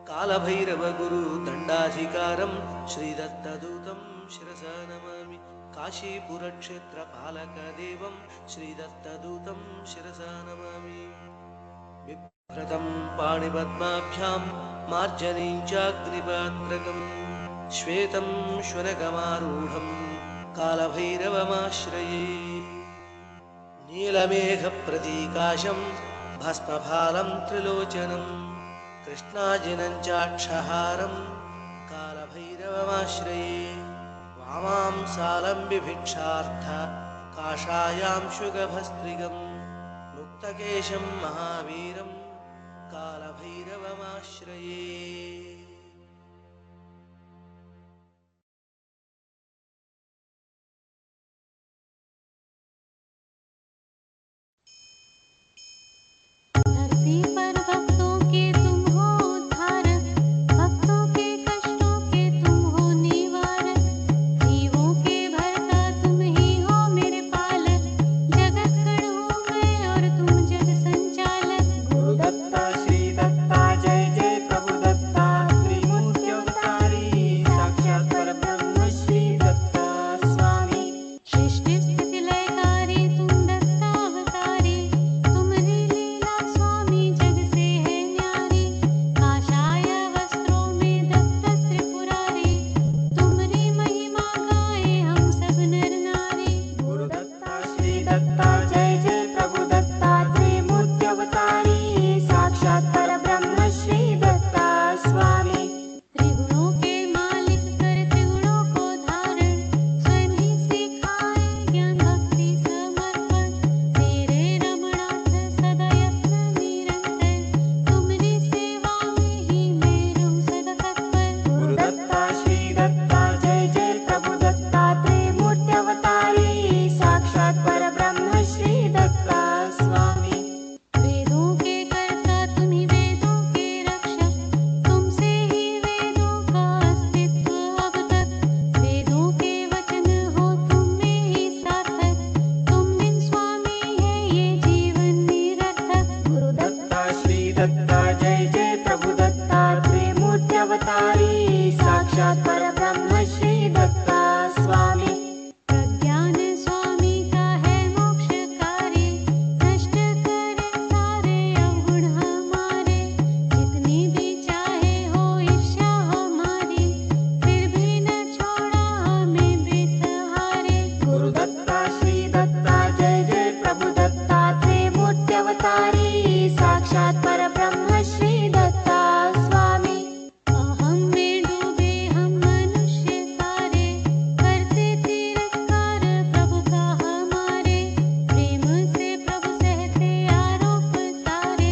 S6: कालभैरव गुरु दंडाधिकारं श्री दत्तदूतं शिरसा नमामि काशीपुरक्षेत्र पालकदेवं श्री दत्तदूतं शिरसा नमामि बिभ्रतं पाणिपद्माभ्यां मार्जनीं चाग्निपात्रकं श्वेतं श्वनकमारूढं कालभैरवमाश्रये नीलमेघप्रतीकाशं भस्मफालं त्रिलोचनं कृष्णाजिनं चाक्षहारं कालभैरवमाश्रये वामां सालम्बिभिक्षार्थ काषायां शुगभस्त्रिगं मुक्तकेशं महावीरं कालभैरवमाश्रये
S7: धरती पर भक्तों के तुम हो उद्धारक भक्तों के कष्टों के तुम हो निवारक जीवों के भरता तुम ही हो मेरे पालक जगत गण हूँ मैं और तुम जग संचालक
S8: गुरु दत्ता श्री दत्ता जय जय प्रभु दत्ता
S4: मुक्त्यवतारी साक्षात परब्रह्म श्री दत्ता स्वामी।
S7: प्रज्ञान स्वामी का है मोक्षकारी, नष्ट करे सारे अवगुण हमारे। जितनी भी चाहे हो इच्छा हमारी, फिर भी न छोड़ा हमें बेसहारे।
S4: गुरु दत्ता श्री दत्ता जय जय प्रभु दत्तात्रेय मूर्त्यवतारी साक्षात परब्रह्म श्री दत्ता स्वामी।
S7: अहम में डूबे हम मनुष्य सारे, करते तिरस्कार प्रभु का हमारे। प्रेम से प्रभु सहते आरोप सारे,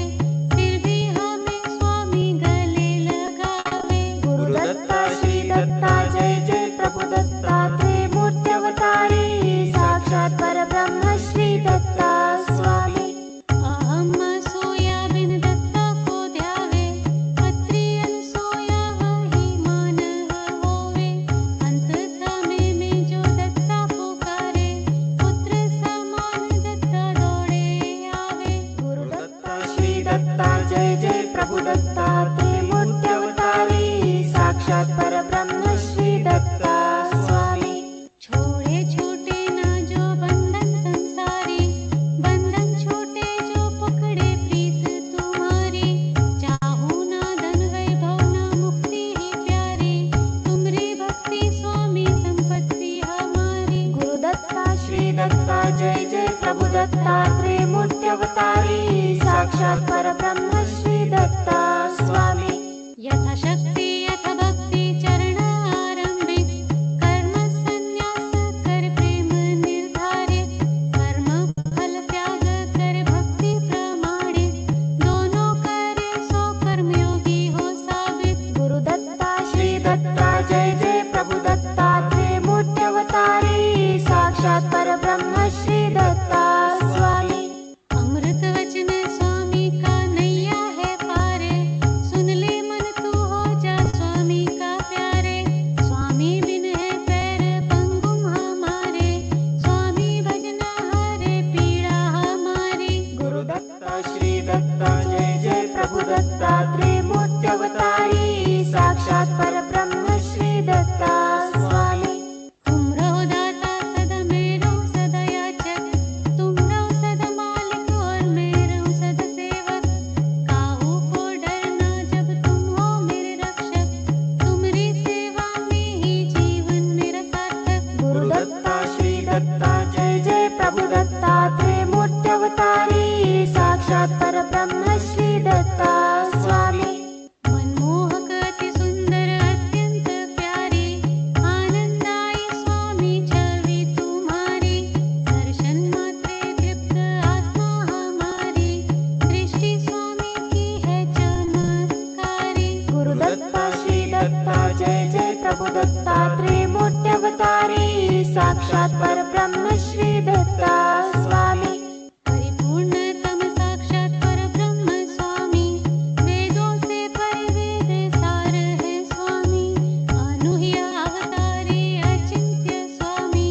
S7: फिर भी हमें स्वामी गले लगावे।
S4: गुरु दत्ता श्री दत्ता जय जय प्रभु दत्तात्रेय मूर्त्यवतारी साक्षात परब्रह्म श्री दत्ता स्वामी।
S7: अहम सोया बिन दत्ता को ध्यावे, अत्रि अनसोया वही मानव होवे। अंत समय में जो दत्ता पुकारे, पुत्र समान दत्ता दौड़े आवे।
S4: गुरु दत्ता श्री दत्ता जय जय प्रभु दत्तात्रेय मूर्त्यवतारी साक्षात परब्रह्म श्री दत्ता स्वामी।
S7: छोड़े छूटे ना जो बंधन संसारी, बंधन छूटे जो पकड़े प्रीत तुम्हारी। चाहू ना धन वैभव ना मुक्ति ही प्यारी, तुमरी भक्ति स्वामी संपत्ति हमारी।
S4: गुरु दत्ता श्री दत्ता जय जय प्रभु दत्तात्रेय मूर्त्यवतारी साक्षात परब्रह्म श्री दत्ता स्वामी।
S7: यथा शक्ति यथा भक्ति चरण आरंभिक, कर्म संन्यास कर प्रेम निर्धारे। कर्म फल त्याग कर भक्ति प्रमाणित, दोनों करे सो कर्मयोगी हो साबित।
S4: गुरु दत्ता श्री दत्ता जय जय प्रभु दत्तात्रेय मूर्त्यवतारी साक्षात परब्रह्म श्री दत्ता स्वामी।
S7: अमृत वचन स्वामी का नैया है पारे, सुन ले मन तू हो जा स्वामी का प्यारे। स्वामी बिन है पैर पंगुम हमारे, स्वामी भजन हारे पीड़ा हमारी।
S4: गुरु दत्ता श्री दत्ता जय जय प्रभु दत्तात्रेय मूर्त्यवतारी साक्षात परब्रह्म श्री दत्ता स्वामी।
S7: तुम रहो दाता सदा मैं रहूं सदा याचक, तुम रहो सदा मालिक और मैं रहूं सदा सेवक। काहू को डरना जब तुम हो मेरे रक्षक, तुम्हारी सेवा में ही जीवन मेरा सार्थक।
S4: गुरु दत्ता श्री दत्ता जय जय प्रभु दत्तात्रेय मूर्त्यवतारी साक्षात परब्रह्म श्री दत्ता स्वामी।
S7: मनमोहक अति सुंदर अत्यंत प्यारी, आनंदाई स्वामी छवि तुम्हारी। दर्शन मात्रे तृप्त आत्मा हमारी, दृष्टि स्वामी की है चमत्कारी।
S4: गुरु दत्ता श्री दत्ता जय जय प्रभु दत्तात्रेय मूर्त्यवतारी साक्षात परब्रह्म श्री दत्ता स्वामी।
S7: परिपूर्णतम साक्षात परब्रह्म स्वामी, वेदों से परिवेद सार है स्वामी। अनूह्य अवतारी अचिंत्य स्वामी,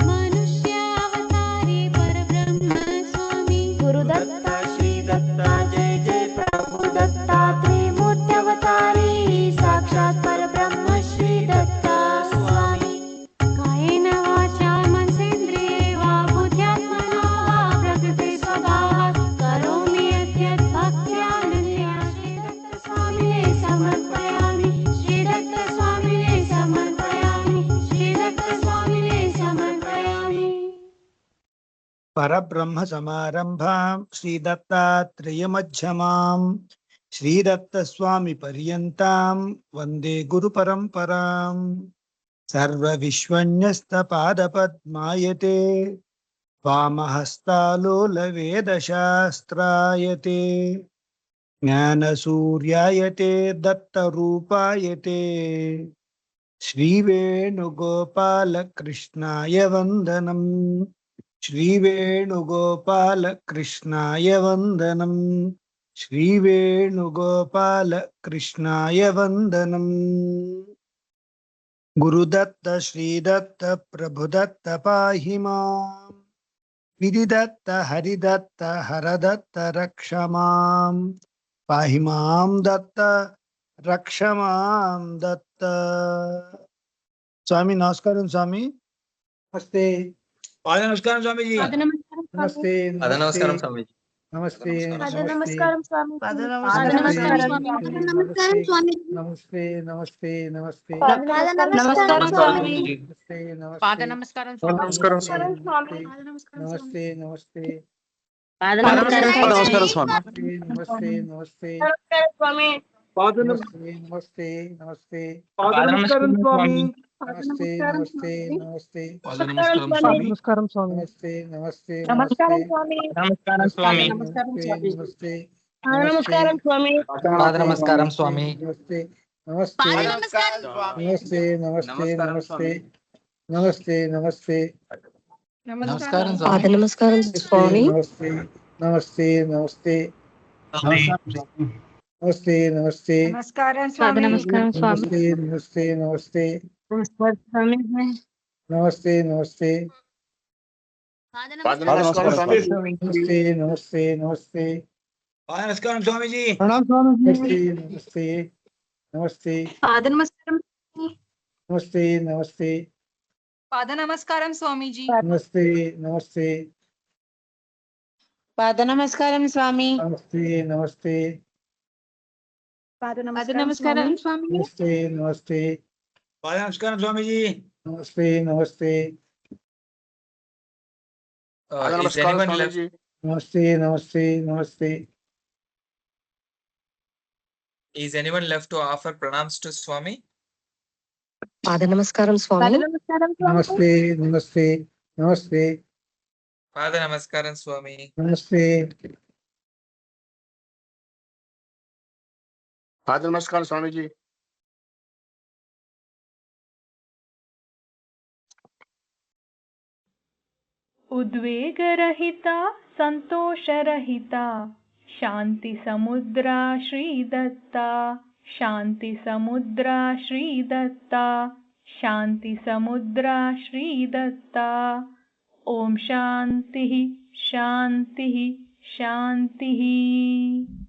S7: मनुष्य अवतारी परब्रह्म स्वामी।
S4: गुरु दत्ता श्री दत्ता जय जय प्रभु दत्तात्रेय मूर्त्यवतारी साक्षात परब्रह्म श्री दत्ता स्वामी।
S7: कायेन वाचा मनसेन्द्रिये वा बुद्ध्यात्मना वा प्रकृते स्वभावात् करोमि यद्यत् भक्त्यानन्या। श्री दत्त स्वामिने समर्पयामि, श्री दत्त स्वामिने समर्पयामि, श्री दत्त स्वामिने समर्पयामि।
S8: परब्रह्म समारंभां श्री दत्तात्रेय मध्यमां श्री दत्त स्वामी पर्यन्तां वंदे गुरु परंपरां। सर्व विश्वन्यस्त पाद पद्मायते, वामहस्तालोल वेद शास्त्रायते। ज्ञान सूर्यायते दत्त रूपायते, श्री वेणुगोपाल कृष्णाय वंदनम्। श्री वेणुगोपाल कृष्णाय वंदनम्। श्री वेणुगोपाल कृष्णाय वंदनम्। गुरुदत्त श्रीदत्त प्रभुदत्त पाहि माम्। विधिदत्त हरिदत्त हरदत्त रक्ष माम्। पाहि मां दत्त రక్షమాం దత్త. స్వామి నమస్కారం స్వామి.
S2: నమస్తే.
S8: పాద నమస్కారం స్వామీజీ.
S2: నమస్తే.
S1: పద నమస్కారం స్వామీజీ.
S2: నమస్తే.
S7: నమస్కారం స్వామి.
S2: నమస్తే. నమస్తే. నమస్తే. నమస్తే.
S7: నమస్కారం స్వామి.
S2: పాద
S7: నమస్కారం
S1: నమస్కారం
S7: స్వామి.
S2: నమస్తే. నమస్తే.
S7: నమస్కారం
S2: స్వామి. నమస్తే. నమస్తే.
S8: పాద
S2: నమస్తే. నమస్తే. నమస్తే.
S8: నమస్కారం స్వామి.
S2: నమస్తే. నమస్తే. నమస్తే.
S8: నమస్కారం స్వామి.
S2: నమస్తే. నమస్తే.
S7: నమస్కారం స్వామి.
S8: నమస్కారం స్వామి.
S2: నమస్తే.
S7: నమస్కారం స్వామి.
S1: పాద నమస్కారం స్వామి.
S2: నమస్తే. నమస్తే. నమస్తే. నమస్తే. నమస్తే. నమస్తే. నమస్తే.
S1: నమస్కారం
S7: పాద
S1: స్వామి.
S7: నమస్కారం స్వామి.
S2: నమస్తే. నమస్తే. నమస్తే. నమస్తే. నమస్తే.
S7: నమస్కారం స్వామి. నమస్కారం స్వామి.
S2: నమస్తే. నమస్తే.
S7: స్వామి.
S2: నమస్తే. నమస్తే. నమస్తే. నమస్తే. నమస్తే.
S8: పాద నమస్కారం స్వామీజీ.
S2: నమస్తే. నమస్తే. నమస్తే.
S7: పాద నమస్కారం.
S2: నమస్తే. నమస్తే.
S7: పాద నమస్కారం స్వామీజీ.
S2: నమస్తే. నమస్తే.
S7: పాద నమస్కారం స్వామి.
S2: నమస్తే. నమస్తే.
S7: పాద నమస్కారం స్వామి.
S2: నమస్తే. నమస్తే.
S8: పాద నమస్కారం స్వామీజీ.
S2: నమస్తే. నమస్తే. నమస్తే. నమస్తే. నమస్తే.
S9: Is anyone left to offer pranams to Swami?
S7: పాద నమస్కారం స్వామి.
S2: నమస్తే. నమస్తే. నమస్తే.
S9: Pada Namaskaram Swami.
S2: నమస్తే.
S10: పాద నమస్కారం స్వామీజీ.
S11: उद्वेगरहिता संतोषरहिता शांति समुद्रा श्री दत्ता शांति समुद्रा श्री दत्ता शांति समुद्रा श्री दत्ता. ओम शांति शांति शांति.